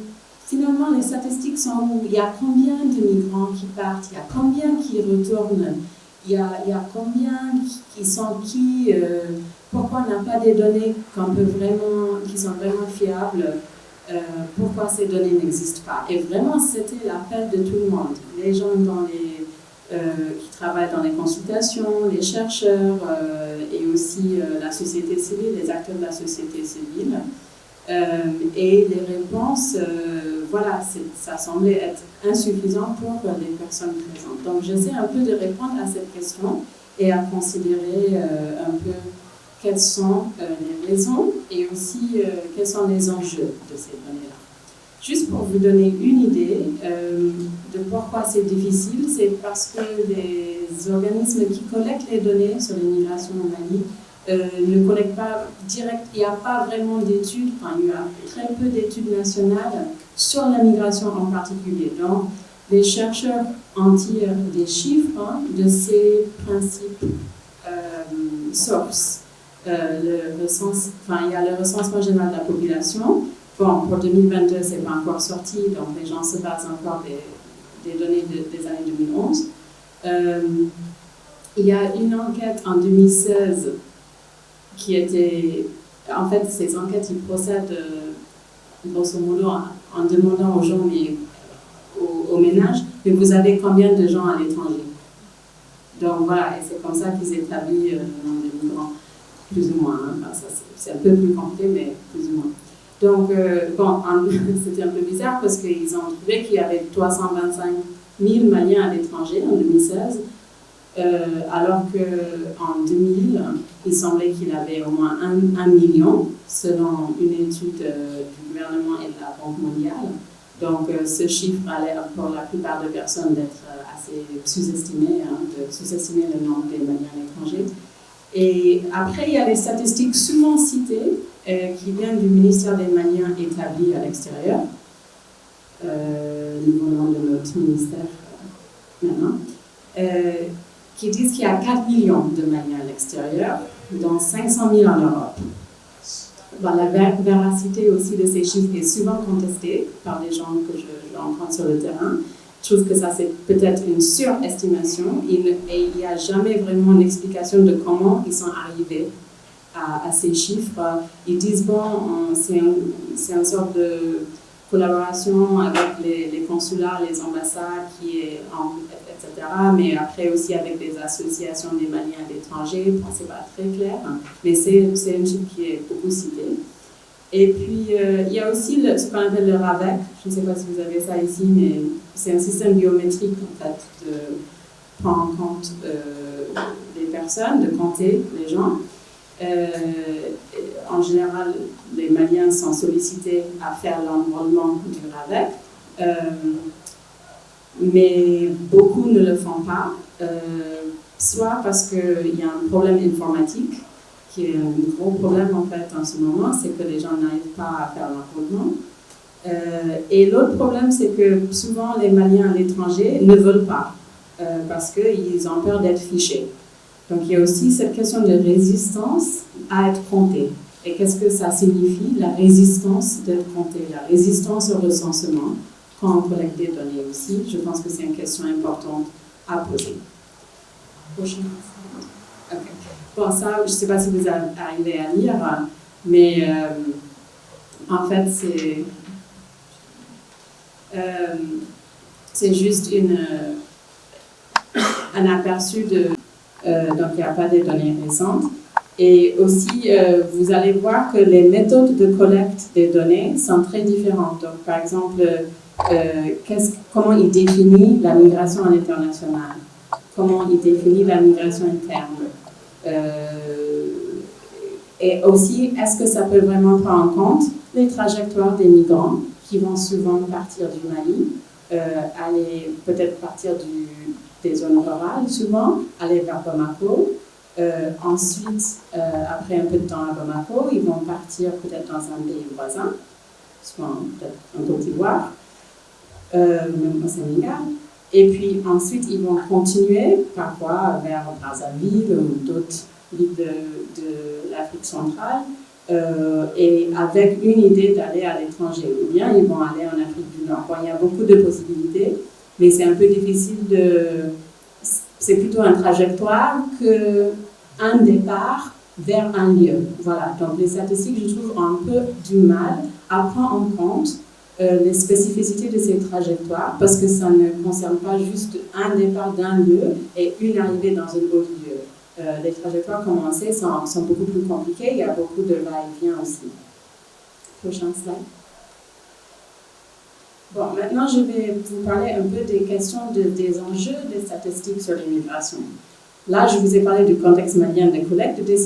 finalement les statistiques sont où? Il y a combien de migrants qui partent? Il y a combien qui retournent? Il y a combien qui sont qui? Pourquoi on n'a pas des données qui sont vraiment fiables? Pourquoi ces données n'existent pas? Et vraiment, c'était l'appel de tout le monde. Les gens qui travaillent dans les consultations, les chercheurs et aussi la société civile, les acteurs de la société civile. Et les réponses, voilà, ça semblait être insuffisant pour les personnes présentes. Donc, j'essaie un peu de répondre à cette question et à considérer un peu quelles sont les raisons et aussi quels sont les enjeux de ces données-là. Juste pour vous donner une idée de pourquoi c'est difficile, c'est parce que les organismes qui collectent les données sur les migrations au Mali ne collectent pas direct, il n'y a pas vraiment d'études, enfin il y a très peu d'études nationales sur la migration en particulier. Donc les chercheurs en tirent des chiffres de ces principes sources. Il y a le recensement général de la population. Bon, pour 2022, ce n'est pas encore sorti, donc les gens se basent encore des données des années 2011. Il y a une enquête en 2016 qui était... En fait, ces enquêtes, ils procèdent grosso modo en demandant aux gens, aux ménages, mais vous avez combien de gens à l'étranger? Donc voilà, et c'est comme ça qu'ils établissent le nombre de migrants. Plus ou moins, enfin, c'est un peu plus compliqué, mais plus ou moins. Donc, c'était un peu bizarre parce qu'ils ont trouvé qu'il y avait 325 000 Maliens à l'étranger en 2016, alors qu'en 2000, il semblait qu'il y avait au moins 1 million, selon une étude du gouvernement et de la Banque mondiale. Donc, ce chiffre allait pour la plupart des personnes d'être assez sous-estimé, de sous-estimer le nombre des Maliens à l'étranger. Et après, il y a les statistiques souvent citées qui viennent du ministère des Maliens établi à l'extérieur, nouveau nom de notre ministère maintenant, qui disent qu'il y a 4 millions de Maliens à l'extérieur, dont 500 000 en Europe. Bon, la véracité aussi de ces chiffres est souvent contestée par les gens que je rencontre sur le terrain. Je trouve que ça, c'est peut-être une surestimation et il n'y a jamais vraiment une explication de comment ils sont arrivés à ces chiffres. Ils disent, bon, c'est une sorte de collaboration avec les consulats, les ambassades, etc. Mais après aussi avec les associations des Maliens à l'étranger. Bon, c'est pas très clair, mais c'est une chiffre qui est beaucoup citée. Et puis, il y a aussi ce qu'on appelle le RAVEC. Je ne sais pas si vous avez ça ici, mais c'est un système biométrique, en fait, de prendre en compte les personnes, de compter les gens. En général, les Maliens sont sollicités à faire l'enrôlement du RAVEC, mais beaucoup ne le font pas, soit parce qu'il y a un problème informatique, qui est un gros problème en fait en ce moment, c'est que les gens n'arrivent pas à faire l'enrôlement, Et l'autre problème, c'est que souvent les Maliens à l'étranger ne veulent pas parce qu'ils ont peur d'être fichés. Donc il y a aussi cette question de résistance à être compté. Et qu'est-ce que ça signifie, la résistance d'être compté, la résistance au recensement quand on collecte des données aussi? Je pense que c'est une question importante à poser. Prochaine. Okay. Bon, ça, je ne sais pas si vous arrivez à lire, mais en fait, c'est juste un aperçu de... donc, il n'y a pas de données récentes. Et aussi, vous allez voir que les méthodes de collecte des données sont très différentes. Donc, par exemple, comment il définit la migration à l'international? Comment il définit la migration interne? Et aussi, est-ce que ça peut vraiment prendre en compte les trajectoires des migrants qui vont souvent partir du Mali, aller peut-être partir des zones rurales souvent, aller vers Bamako. Ensuite, après un peu de temps à Bamako, ils vont partir peut-être dans un pays voisin, soit peut-être en Côte d'Ivoire, même au Sénégal. Et puis ensuite, ils vont continuer parfois vers Brazzaville ou d'autres villes de l'Afrique centrale, et avec une idée d'aller à l'étranger. Ou bien ils vont aller en Afrique du Nord. Bon, il y a beaucoup de possibilités, mais c'est un peu difficile de... C'est plutôt une trajectoire qu'un départ vers un lieu. Voilà, donc les statistiques, je trouve, ont un peu du mal à prendre en compte les spécificités de ces trajectoires, parce que ça ne concerne pas juste un départ d'un lieu et une arrivée dans un autre lieu. Les trajectoires, comme on sait, sont beaucoup plus compliquées. Il y a beaucoup de va-et-vient aussi. Prochain slide. Bon, maintenant, je vais vous parler un peu des questions des enjeux des statistiques sur l'immigration. Là, je vous ai parlé du contexte malien de collecte des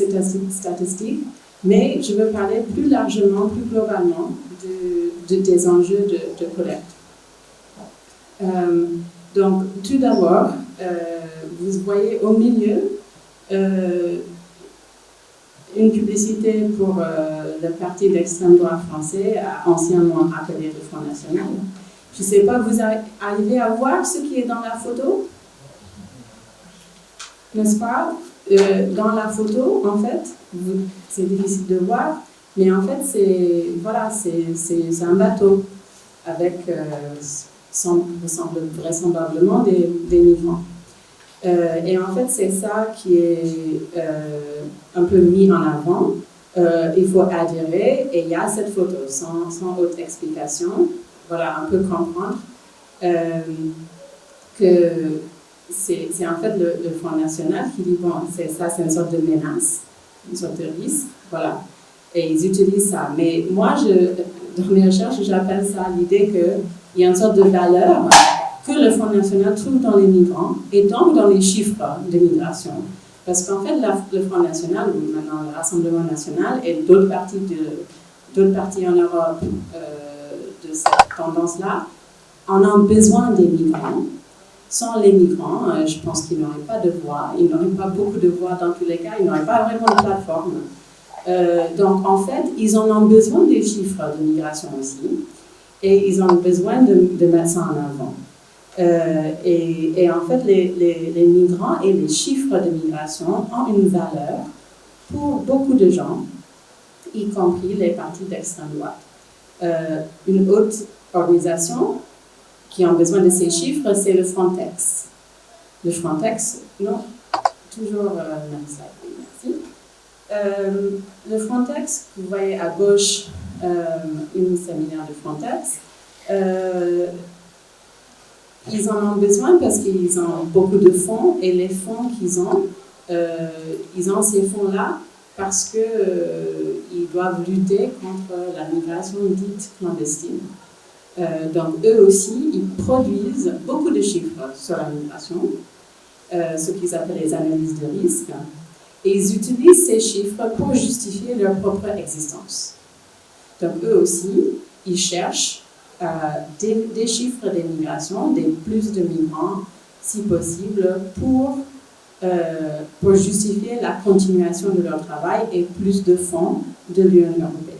statistiques, mais je veux parler plus largement, plus globalement, des enjeux de collecte. Donc, tout d'abord, vous voyez au milieu une publicité pour le parti d'extrême droite français, anciennement appelé le Front National. Je ne sais pas, vous arrivez à voir ce qui est dans la photo? N'est-ce pas? Dans la photo, en fait, c'est difficile de voir, mais en fait, c'est un bateau avec vraisemblablement des migrants. Et en fait, c'est ça qui est un peu mis en avant. Il faut adhérer, et il y a cette photo, sans autre explication. Voilà, un peu comprendre que c'est en fait le Front National qui dit, bon, c'est une sorte de menace, une sorte de risque, voilà. Et ils utilisent ça. Mais moi, dans mes recherches, j'appelle ça l'idée qu'il y a une sorte de valeur que le Front National trouve dans les migrants et donc dans les chiffres de migration. Parce qu'en fait, le Front National, ou maintenant le Rassemblement National, et d'autres partis en Europe de cette tendance-là, en ont besoin des migrants. Sans les migrants, je pense qu'ils n'auraient pas de voix, ils n'auraient pas beaucoup de voix dans tous les cas, ils n'auraient pas vraiment de plateforme. Donc, en fait, ils en ont besoin des chiffres de migration aussi, et ils ont besoin de mettre ça en avant. Et en fait, les migrants et les chiffres de migration ont une valeur pour beaucoup de gens, y compris les partis d'extrême droite. Une autre organisation qui a besoin de ces chiffres, c'est le Frontex. Le Frontex, non, toujours même slide, merci. Le Frontex, vous voyez à gauche une séminaire de Frontex. Ils en ont besoin parce qu'ils ont beaucoup de fonds, et les fonds qu'ils ont, ils ont ces fonds-là parce qu'ils doivent lutter contre la migration dite clandestine. Donc eux aussi, ils produisent beaucoup de chiffres sur la migration, ce qu'ils appellent les analyses de risque, et ils utilisent ces chiffres pour justifier leur propre existence. Donc eux aussi, ils cherchent des chiffres des migrations, des plus de migrants, si possible, pour justifier la continuation de leur travail et plus de fonds de l'Union européenne.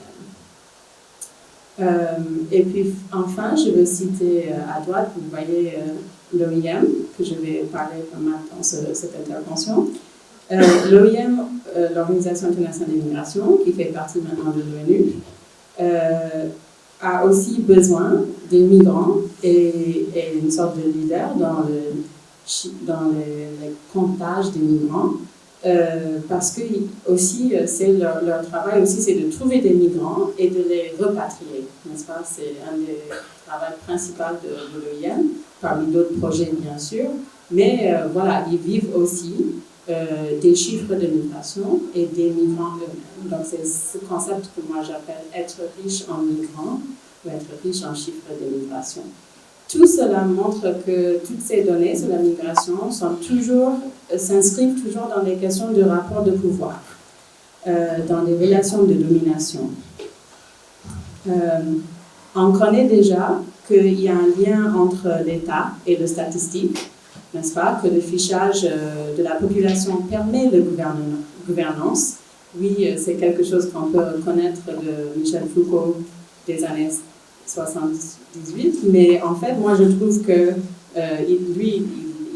Et puis enfin, je veux citer à droite, vous voyez l'OIM, que je vais parler maintenant de cette intervention. L'OIM, l'Organisation internationale des migrations, qui fait partie maintenant de l'ONU, a aussi besoin des migrants et une sorte de leader dans les comptages des migrants, parce que aussi, c'est leur travail aussi, c'est de trouver des migrants et de les repatrier, n'est-ce pas? C'est un des travaux principaux de l'OIM, parmi d'autres projets bien sûr, mais voilà, ils vivent aussi des chiffres de migration et des migrants eux-mêmes. Donc c'est ce concept que moi j'appelle être riche en migrants ou être riche en chiffres de migration. Tout cela montre que toutes ces données sur la migration s'inscrivent toujours dans des questions de rapport de pouvoir, dans des relations de domination. On connaît déjà qu'il y a un lien entre l'État et le statistique, n'est-ce pas, que le fichage de la population permet la gouvernance. Oui, c'est quelque chose qu'on peut reconnaître de Michel Foucault des années 78, mais en fait, moi, je trouve que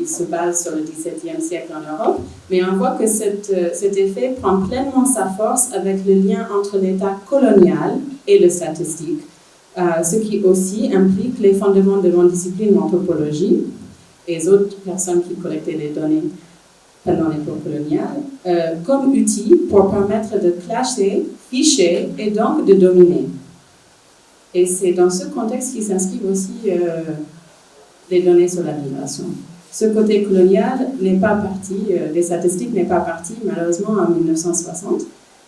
il se base sur le XVIIe siècle en Europe, mais on voit que cet effet prend pleinement sa force avec le lien entre l'État colonial et le statistique, ce qui aussi implique les fondements de mon discipline d'anthropologie et les autres personnes qui collectaient les données pendant l'époque coloniale, comme outil pour permettre de clasher, ficher et donc de dominer. Et c'est dans ce contexte qui s'inscrivent aussi les données sur la migration. Ce côté colonial n'est pas parti, des statistiques n'est pas parti malheureusement en 1960.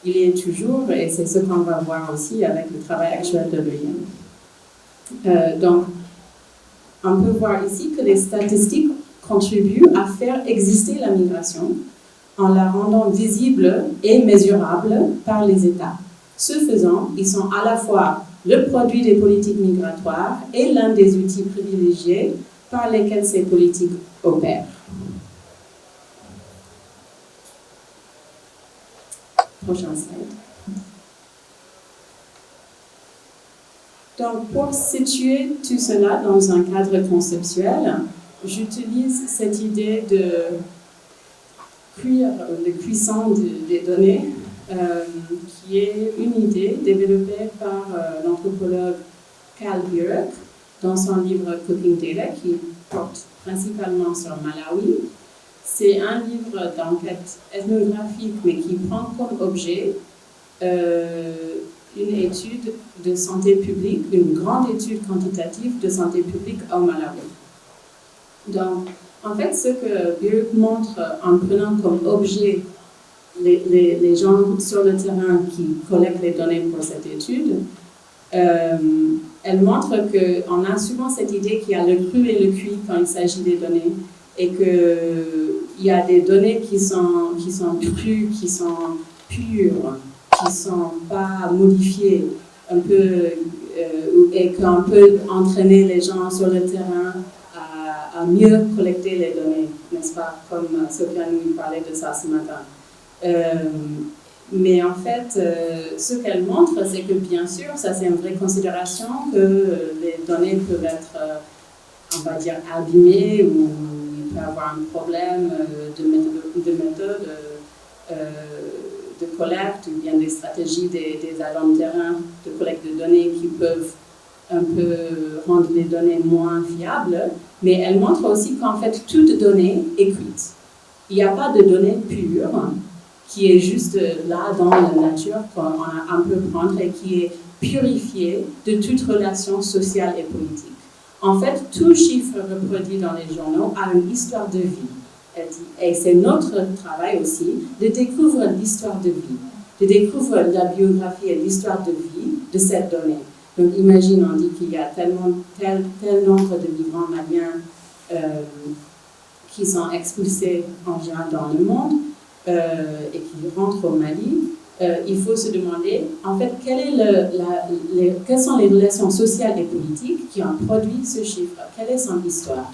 Il y est toujours, et c'est ce qu'on va voir aussi avec le travail actuel de l'OIM. Donc, on peut voir ici que les statistiques contribuent à faire exister la migration en la rendant visible et mesurable par les États. Ce faisant, ils sont à la fois le produit des politiques migratoires et l'un des outils privilégiés par lesquels ces politiques opèrent. Prochain slide. Donc, pour situer tout cela dans un cadre conceptuel, j'utilise cette idée de cuisson des données, qui est une idée développée par l'anthropologue Cal Burke dans son livre Cooking Data, qui porte principalement sur Malawi. C'est un livre d'enquête ethnographique, mais qui prend comme objet une étude de santé publique, une grande étude quantitative de santé publique au Malawi. Donc, en fait, ce que Burke montre en prenant comme objet les gens sur le terrain qui collectent les données pour cette étude, elle montre qu'on a souvent cette idée qu'il y a le cru et le cuit quand il s'agit des données, et qu'il y a des données qui sont crues, qui sont pures, qui ne sont pas modifiées, un peu, et qu'on peut entraîner les gens sur le terrain à mieux collecter les données, n'est-ce pas, comme Sofiane nous parlait de ça ce matin. Mais en fait, ce qu'elle montre, c'est que bien sûr, ça c'est une vraie considération, que les données peuvent être, on va dire, abîmées, ou il peut y avoir un problème de méthode de collecte, ou bien des stratégies des agents de terrain de collecte de données qui peuvent un peu rendre les données moins fiables. Mais elle montre aussi qu'en fait, toute donnée est cuite. Il n'y a pas de données pures qui est juste là dans la nature qu'on peut prendre et qui est purifiée de toute relation sociale et politique. En fait, tout chiffre reproduit dans les journaux a une histoire de vie. Et c'est notre travail aussi de découvrir l'histoire de vie, de découvrir la biographie et l'histoire de vie de cette donnée. Donc imagine, on dit qu'il y a tel nombre de migrants maliens qui sont expulsés en général dans le monde, et qui rentrent au Mali. Il faut se demander, en fait, quelles sont les relations sociales et politiques qui ont produit ce chiffre? Quelle est son histoire?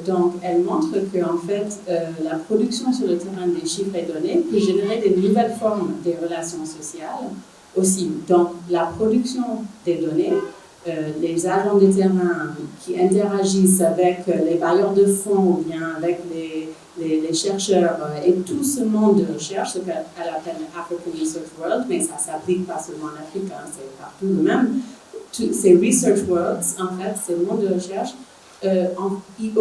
Donc, elle montre que, en fait, la production sur le terrain des chiffres et données peut générer des nouvelles formes des relations sociales, aussi dans la production des données, les agents de terrain qui interagissent avec les bailleurs de fonds ou bien avec les chercheurs et tout ce monde de recherche, ce qu'elle appelle African Research World, mais ça ne s'applique pas seulement en Afrique, hein, c'est partout le même. Ces Research Worlds, en fait, ces mondes de recherche, ils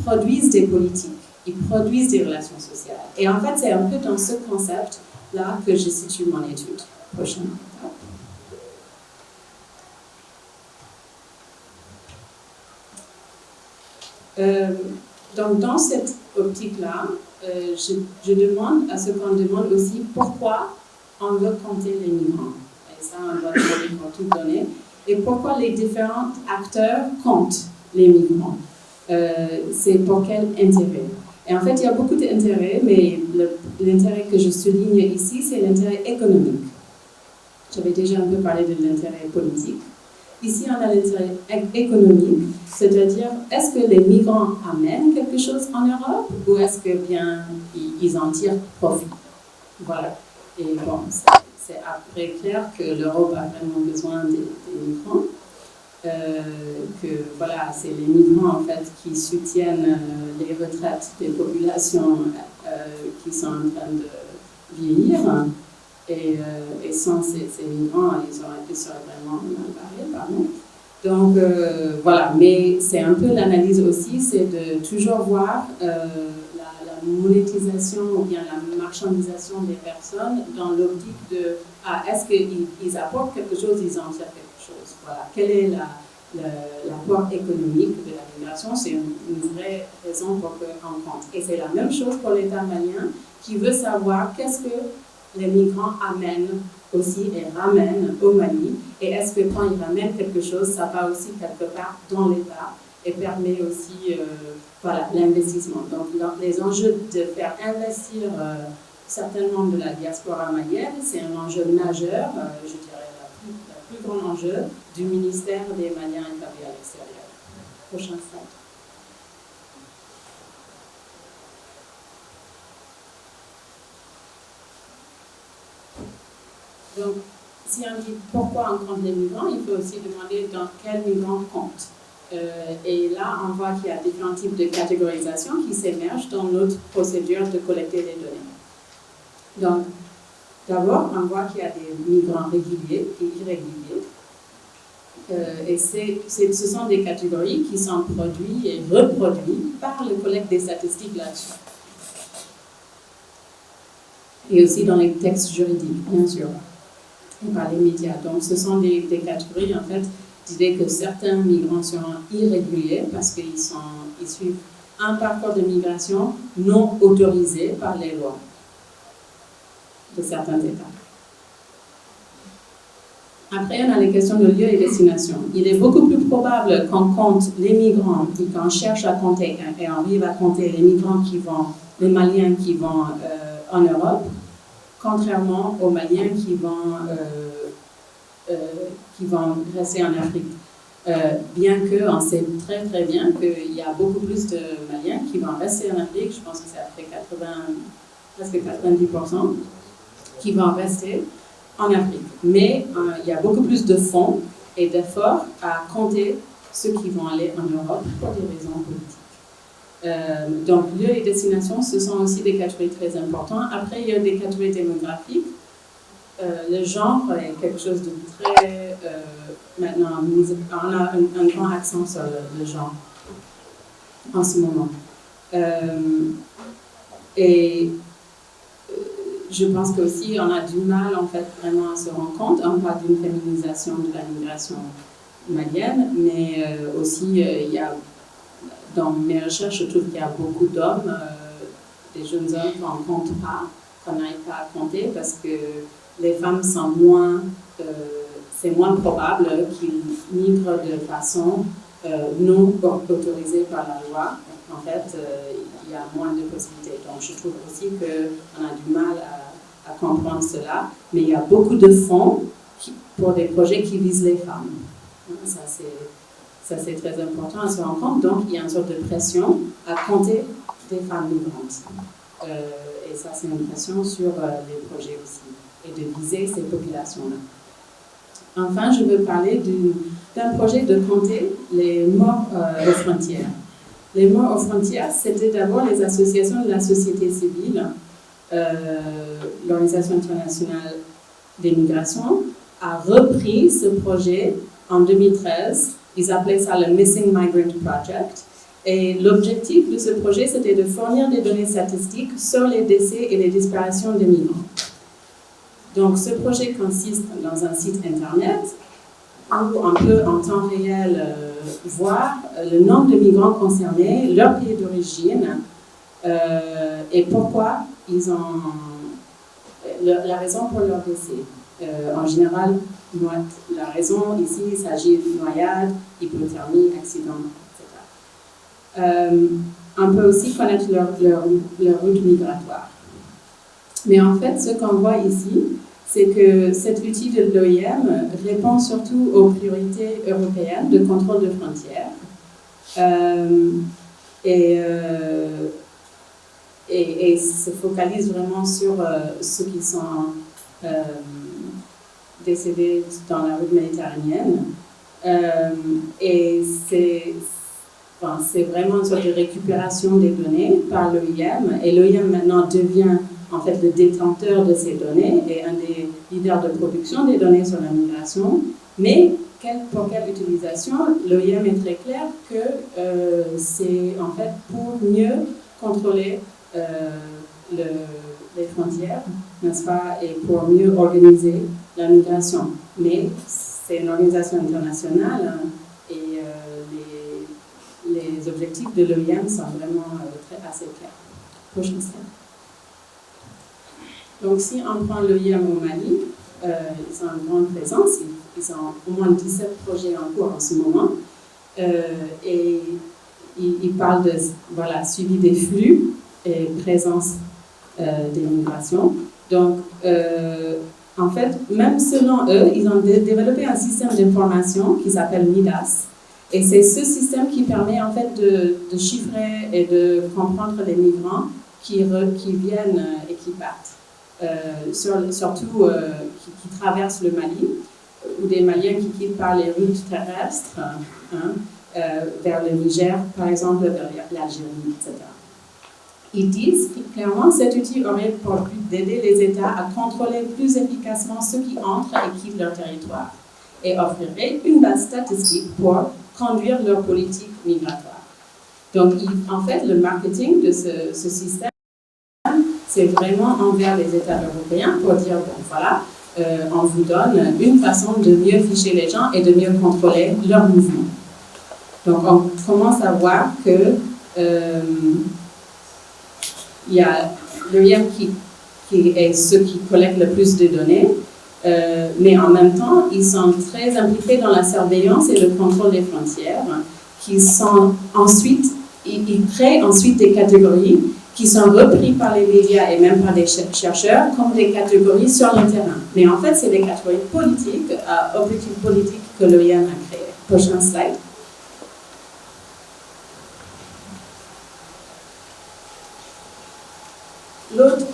produisent des politiques, ils produisent des relations sociales. Et en fait, c'est un peu dans ce concept-là que je situe mon étude. Prochaine étape. Donc, dans cette optique-là, je demande à ce qu'on demande aussi pourquoi on veut compter les migrants. Et ça, on doit tout donner. Et pourquoi les différents acteurs comptent les migrants. C'est pour quel intérêt? Et en fait, il y a beaucoup d'intérêts, mais l'intérêt que je souligne ici, c'est l'intérêt économique. J'avais déjà un peu parlé de l'intérêt politique. Ici, on a l'intérêt économique, c'est-à-dire, est-ce que les migrants amènent quelque chose en Europe ou est-ce que bien ils en tirent profit? Voilà. Et bon, c'est après clair que l'Europe a vraiment besoin des migrants. Que voilà, c'est les migrants en fait qui soutiennent les retraites des populations qui sont en train de vieillir. Et sans ces migrants, ils seraient vraiment mal barrés, pardon. Donc voilà, mais c'est un peu l'analyse aussi, c'est de toujours voir la monétisation ou bien la marchandisation des personnes dans l'optique de est-ce qu'ils apportent quelque chose, ils en tirent quelque chose. Voilà, quel est l'apport économique de la migration? C'est une vraie raison pour qu'on compte. Et c'est la même chose pour l'État malien qui veut savoir qu'est-ce que les migrants amènent aussi et ramènent au Mali. Et est-ce que quand ils ramènent quelque chose, ça va aussi quelque part dans l'État et permet aussi voilà, l'investissement. Donc les enjeux de faire investir certainement de la diaspora malienne, c'est un enjeu majeur, je dirais le plus grand enjeu du ministère des Maliens établis à l'extérieur. Prochain slide. Donc, si on dit pourquoi on compte les migrants, il faut aussi demander dans quels migrants compte. Et là, on voit qu'il y a différents types de catégorisation qui s'émergent dans notre procédure de collecter les données. Donc, d'abord, on voit qu'il y a des migrants réguliers et irréguliers. Et ce sont des catégories qui sont produites et reproduites par le collecte des statistiques là-dessus. Et aussi dans les textes juridiques, bien sûr, et par les médias. Donc, ce sont des catégories, en fait, d'idées que certains migrants seront irréguliers parce qu'ils suivent un parcours de migration non autorisé par les lois de certains États. Après, on a les questions de lieu et destination. Il est beaucoup plus probable qu'on compte les migrants et qu'on cherche à compter et on arrive à compter les migrants les Maliens qui vont en Europe, contrairement aux Maliens qui vont rester en Afrique. Bien qu'on sait très très bien qu'il y a beaucoup plus de Maliens qui vont rester en Afrique, je pense que c'est après presque 90%, qui vont rester en Afrique. Mais il y a beaucoup plus de fonds et d'efforts à compter ceux qui vont aller en Europe pour des raisons politiques. Donc, lieu et destination, ce sont aussi des catégories très importantes. Après, il y a des catégories démographiques. Le genre est quelque chose de très... maintenant, on a un grand accent sur le genre en ce moment. Et je pense qu'aussi, on a du mal, en fait, vraiment à se rendre compte. On parle d'une féminisation de la migration malienne, mais aussi, il y a, dans mes recherches, je trouve qu'il y a beaucoup d'hommes, des jeunes hommes qu'on ne compte pas, qu'on n'arrive pas à compter, parce que les femmes sont moins... c'est moins probable qu'ils migrent de façon non autorisée par la loi. En fait, il y a moins de possibilités. Donc, je trouve aussi qu'on a du mal à comprendre cela. Mais il y a beaucoup de fonds pour des projets qui visent les femmes. Ça, c'est très important à se rendre compte. Donc, il y a une sorte de pression à compter des femmes migrantes. Et ça, c'est une pression sur les projets aussi. et de viser ces populations-là. Enfin, je veux parler d'un projet de compter les morts aux frontières. Les morts aux frontières, c'était d'abord les associations de la société civile, l'Organisation internationale des migrations a repris ce projet en 2013. Ils appelaient ça le Missing Migrant Project. Et l'objectif de ce projet, c'était de fournir des données statistiques sur les décès et les disparitions des migrants. Donc, ce projet consiste dans un site Internet où on peut en temps réel voir le nombre de migrants concernés, leur pays d'origine et pourquoi ils ont la raison pour leur décès. En général, la raison ici, il s'agit de noyade, hypothermie, accident, etc. On peut aussi connaître leur route migratoire. Mais en fait, ce qu'on voit ici, c'est que cet outil de l'OIM répond surtout aux priorités européennes de contrôle de frontières et se focalise vraiment sur ceux qui sont décédés dans la route méditerranéenne. Et c'est vraiment une sorte de récupération des données par l'OIM. Et l'OIM maintenant devient en fait le détenteur de ces données et un des leaders de production des données sur la migration. Mais pour quelle utilisation? L'OIM est très clair que c'est en fait pour mieux contrôler les frontières, n'est-ce pas, et pour mieux organiser la migration. Mais c'est une organisation internationale et les objectifs de l'OIM sont vraiment assez clairs. Prochaine slide. Donc, si on prend l'OIM au Mali, ils ont une grande présence, ils ont au moins 17 projets en cours en ce moment, et ils parlent de suivi des flux et présence des migrations. Donc, en fait, même selon eux, ils ont développé un système d'information qui s'appelle MIDAS, et c'est ce système qui permet en fait de chiffrer et de comprendre les migrants qui viennent et qui partent. Surtout qui traversent le Mali, ou des Maliens qui quittent par les routes terrestres, vers le Niger, par exemple, vers l'Algérie, etc. Ils disent clairement que cet outil aurait pour but d'aider les États à contrôler plus efficacement ceux qui entrent et quittent leur territoire et offrirait une base statistique pour conduire leur politique migratoire. Donc, en fait, le marketing de ce système, c'est vraiment envers les États européens pour dire, bon, voilà, on vous donne une façon de mieux ficher les gens et de mieux contrôler leurs mouvements. Donc, on commence à voir que il y a l'OIM qui est ceux qui collectent le plus de données, mais en même temps, ils sont très impliqués dans la surveillance et le contrôle des frontières, qui sont ensuite, ils créent ensuite des catégories qui sont repris par les médias et même par des chercheurs comme des catégories sur le terrain. Mais en fait, c'est des catégories politiques, objectifs politiques que l'OIM a créés. Prochain slide. L'autre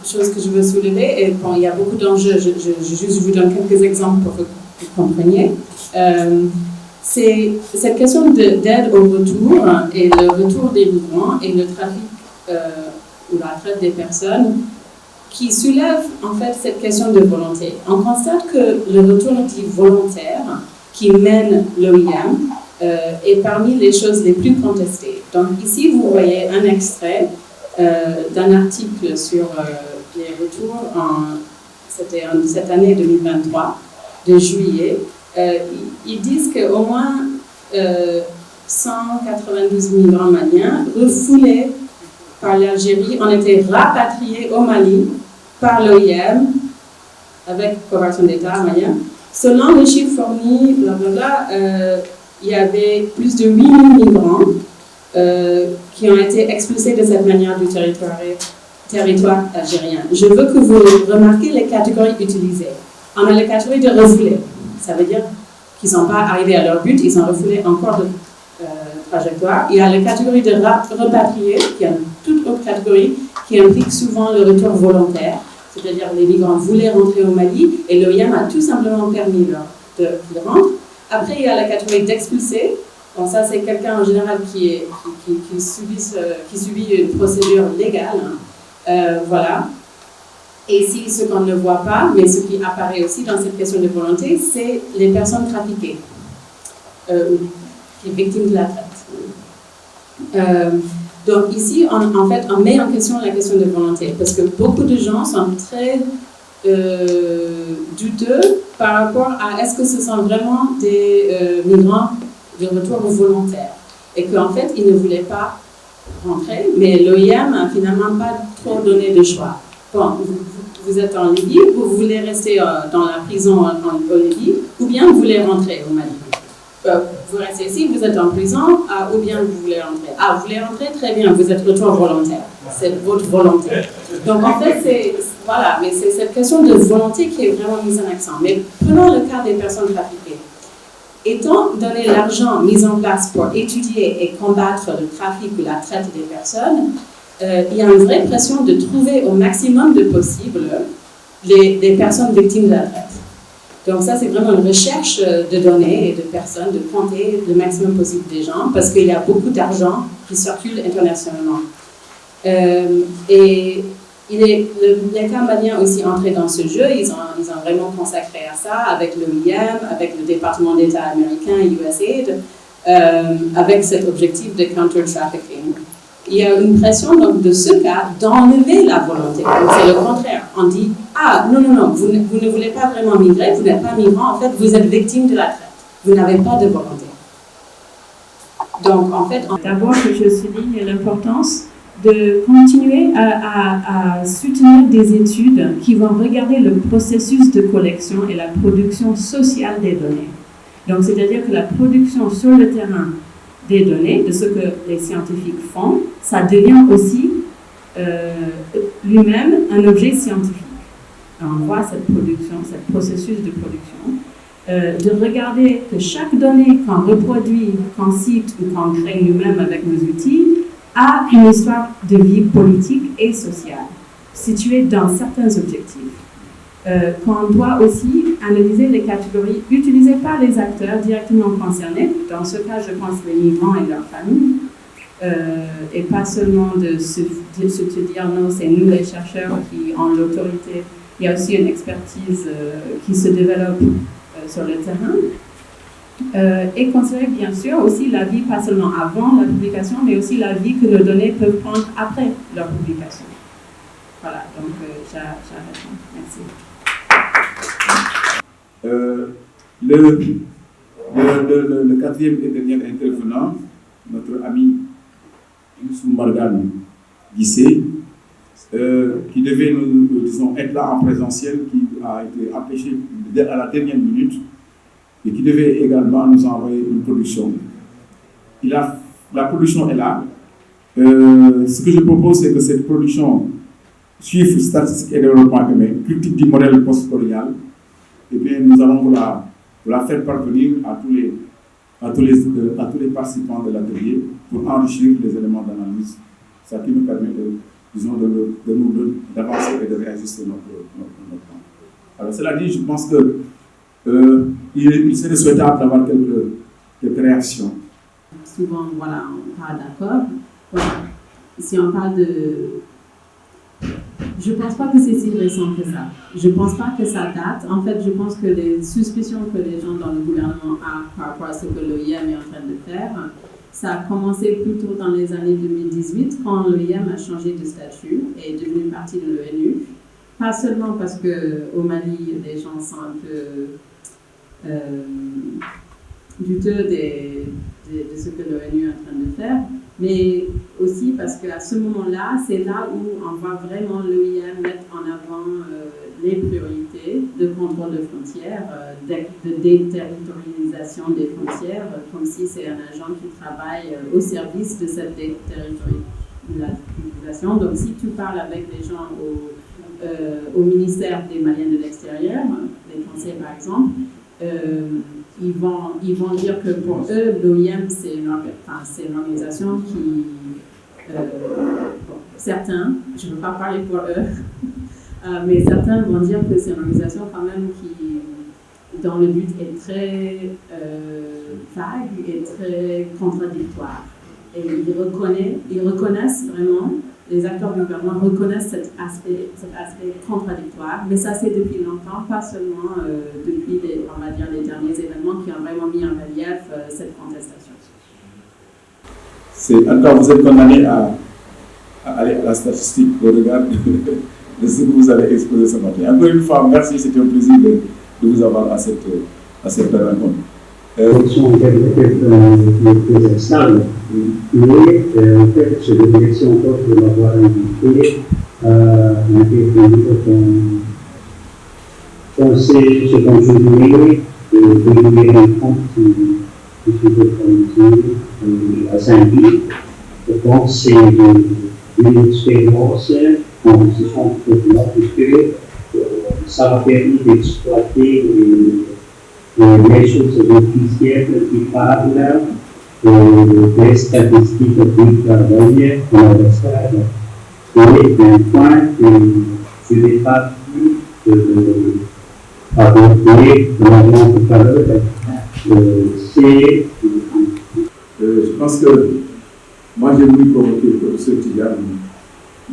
chose que je veux soulever, et bon, il y a beaucoup d'enjeux, je juste vous donne quelques exemples pour que vous compreniez. C'est cette question d'aide au retour et le retour des migrants et le trafic ou la traite des personnes qui soulève en fait cette question de volonté. On constate que le retour dit volontaire qui mène l'OIM est parmi les choses les plus contestées. Donc ici, vous voyez un extrait d'un article sur les retours, c'était en cette année 2023, de juillet. Ils disent qu'au moins 192 migrants maliens refoulés par l'Algérie ont été rapatriés au Mali par l'OIM avec coopération d'État malien. Selon les chiffres fournis, il y avait plus de 8 000 migrants qui ont été expulsés de cette manière du territoire algérien. Je veux que vous remarquiez les catégories utilisées. On a les catégories de refoulés. Ça veut dire qu'ils ne sont pas arrivés à leur but, ils ont refoulé encore de trajectoire. Il y a la catégorie de rapatriés, qui est une toute autre catégorie, qui implique souvent le retour volontaire. c'est-à-dire les migrants voulaient rentrer au Mali et l'OIM a tout simplement permis qu'ils rentrent. Après, il y a la catégorie d'expulsés. Bon, ça, c'est quelqu'un en général qui subit une procédure légale. Voilà. Et si ce qu'on ne voit pas, mais ce qui apparaît aussi dans cette question de volonté, c'est les personnes trafiquées, les victimes de la traite. Donc ici, en fait, on met en question la question de volonté, parce que beaucoup de gens sont très douteux par rapport à est-ce que ce sont vraiment des migrants de retour volontaire, et qu'en fait, ils ne voulaient pas rentrer, mais l'OIM n'a finalement pas trop donné de choix. Bon, vous êtes en Libye, vous voulez rester dans la prison en Libye, ou bien vous voulez rentrer au Mali. Vous restez ici, vous êtes en prison, ou bien vous voulez rentrer. Vous voulez rentrer, très bien, vous êtes retour volontaire. C'est votre volonté. Donc en fait, voilà, mais c'est cette question de volonté qui est vraiment mise en accent. Mais prenons le cas des personnes trafiquées. Étant donné l'argent mis en place pour étudier et combattre le trafic ou la traite des personnes, il y a une vraie pression de trouver au maximum de possible les personnes victimes de la traite. Donc ça, c'est vraiment une recherche de données et de personnes, de compter le maximum possible des gens, parce qu'il y a beaucoup d'argent qui circule internationalement. Et l'État malien aussi entré dans ce jeu, ils ont vraiment consacré à ça, avec l'OIM, avec le département d'État américain, USAID, avec cet objectif de counter-trafficking. Il y a une pression donc, de ce cas d'enlever la volonté. C'est le contraire. On dit, non, vous ne voulez pas vraiment migrer, vous n'êtes pas migrant, en fait, vous êtes victime de la traite. Vous n'avez pas de volonté. Donc, en fait, d'abord que je souligne l'importance de continuer à soutenir des études qui vont regarder le processus de collection et la production sociale des données. Donc, c'est-à-dire que la production sur le terrain des données, de ce que les scientifiques font, ça devient aussi lui-même un objet scientifique. On voit cette production, ce processus de production, de regarder que chaque donnée qu'on reproduit, qu'on cite ou qu'on crée nous-mêmes avec nos outils, a une histoire de vie politique et sociale, située dans certains objectifs. Qu'on doit aussi analyser les catégories utilisées par les acteurs directement concernés. Dans ce cas, je pense les migrants et leurs familles, et pas seulement de se dire non, c'est nous les chercheurs qui ont l'autorité. Il y a aussi une expertise qui se développe sur le terrain. Et considérer bien sûr aussi la vie, pas seulement avant la publication, mais aussi la vie que nos données peuvent prendre après leur publication. Voilà, donc j'arrête. Merci. Le quatrième et dernier intervenant, notre ami Youssou Mbargane Guissé, qui devait nous être là en présentiel, qui a été empêché à la dernière minute et qui devait également nous envoyer une production. La production est là. Ce que je propose, c'est que cette production suive Statistiques et Développement humain, critique du modèle post-colonial. Et bien, nous allons vous la faire parvenir à tous les participants de l'atelier pour enrichir les éléments d'analyse, ça qui nous permet d'avancer et de réajuster notre plan. Alors, cela dit, je pense que il serait souhaitable d'avoir quelques réactions. Souvent, voilà, on parle d'accord. Voilà. Si on parle de... Je ne pense pas que c'est si récent que ça. Je ne pense pas que ça date. En fait, je pense que les suspicions que les gens dans le gouvernement ont par rapport à ce que l'OIM est en train de faire, ça a commencé plutôt dans les années 2018, quand l'OIM a changé de statut et est devenu partie de l'ONU. Pas seulement parce qu'au Mali, les gens sont un peu douteux de ce que l'ONU est en train de faire, mais aussi parce qu'à ce moment-là, c'est là où on voit vraiment l'OIM mettre en avant les priorités de contrôle de frontières, de déterritorialisation des frontières, comme si c'est un agent qui travaille au service de cette déterritorialisation. Donc si tu parles avec les gens au ministère des Maliens de l'extérieur, les Français par exemple, ils vont dire que pour eux, l'OIM, c'est une organisation qui... certains, je ne veux pas parler pour eux, mais certains vont dire que c'est une organisation quand même qui, dont le but est très vague et très contradictoire. Et ils reconnaissent vraiment, les acteurs du gouvernement reconnaissent cet aspect contradictoire, mais ça c'est depuis longtemps, pas seulement depuis on va dire, les derniers événements qui ont vraiment mis en relief cette contestation. En tout cas, vous êtes condamné à aller à la statistique au regard de ce que vous avez exposé ce matin. Encore une fois, merci, c'était un plaisir de vous avoir à cette rencontre. Sont très stables, mais en fait, je vous remercie encore de m'avoir invité à intervenir dans ce conjoint de donner un compte qui à Saint-Louis. Je pense que c'est une expérience en ce sens-là, puisque ça m'a permis d'exploiter les choses officielles qui parlent des statistiques du travail dans le stade. Et un point que je n'ai pas pu aborder vraiment tout à l'heure, c'est... Je pense que moi j'ai voulu provoquer le professeur Tidiane,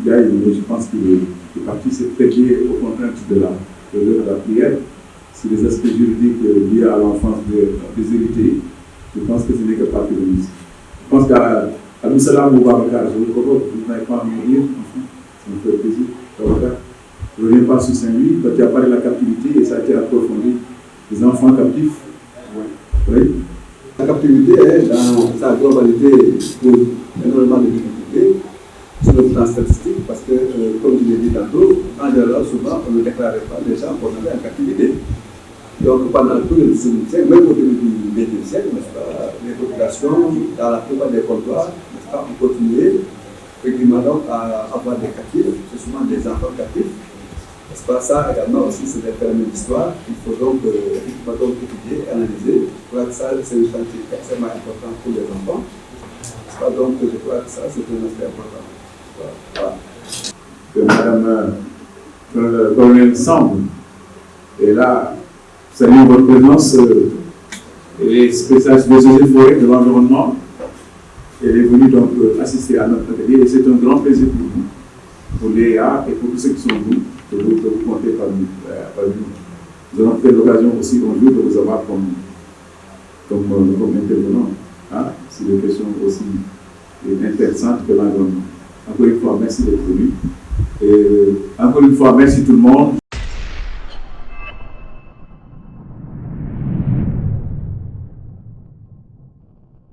mais je pense qu'il est parti se prêter aux contraintes de la prière. Sur les aspects juridiques liés à l'enfance des hérités, je pense que ce n'est que partie de l'histoire. Je pense qu'à Abdou-Salam ou Babacar, je vous provoque, vous n'avez pas à me dire, enfin, ça me fait plaisir. Babacar, je ne reviens pas sur Saint-Louis, quand tu as parlé de la captivité et ça a été approfondi. Les enfants captifs, oui. La captivité, dans sa globalité, pose énormément de difficultés sur le plan statistique, parce que, comme je l'ai dit tantôt, en général, souvent, on ne déclarait pas les gens qu'on avait en captivité. Donc, pendant tout le 19e siècle, même au début du 20e siècle, les populations, dans la plupart des comptoirs, ont continué effectivement donc, à avoir des captifs, c'est souvent des enfants captifs. N'est-ce pas? Ça également aussi, c'est des phénomènes d'histoire qu'il faut donc étudier, analyser. Je crois que ça, c'est un chantier extrêmement important pour les enfants. N'est-ce pas? Donc, je crois que ça, c'est un aspect important. Voilà. Que Madame le colonel Samb est là, salut votre présence, elle est spécialiste des eaux et forêts de l'environnement. Elle est venue donc assister à notre atelier et c'est un grand plaisir pour vous, pour Léa et pour tous ceux qui sont vous, de vous compter parmi nous. Nous allons faire l'occasion aussi un jour de vous avoir comme intervenant sur des questions aussi intéressantes que l'environnement. Encore une fois, merci d'être venu. Et encore une fois, merci tout le monde.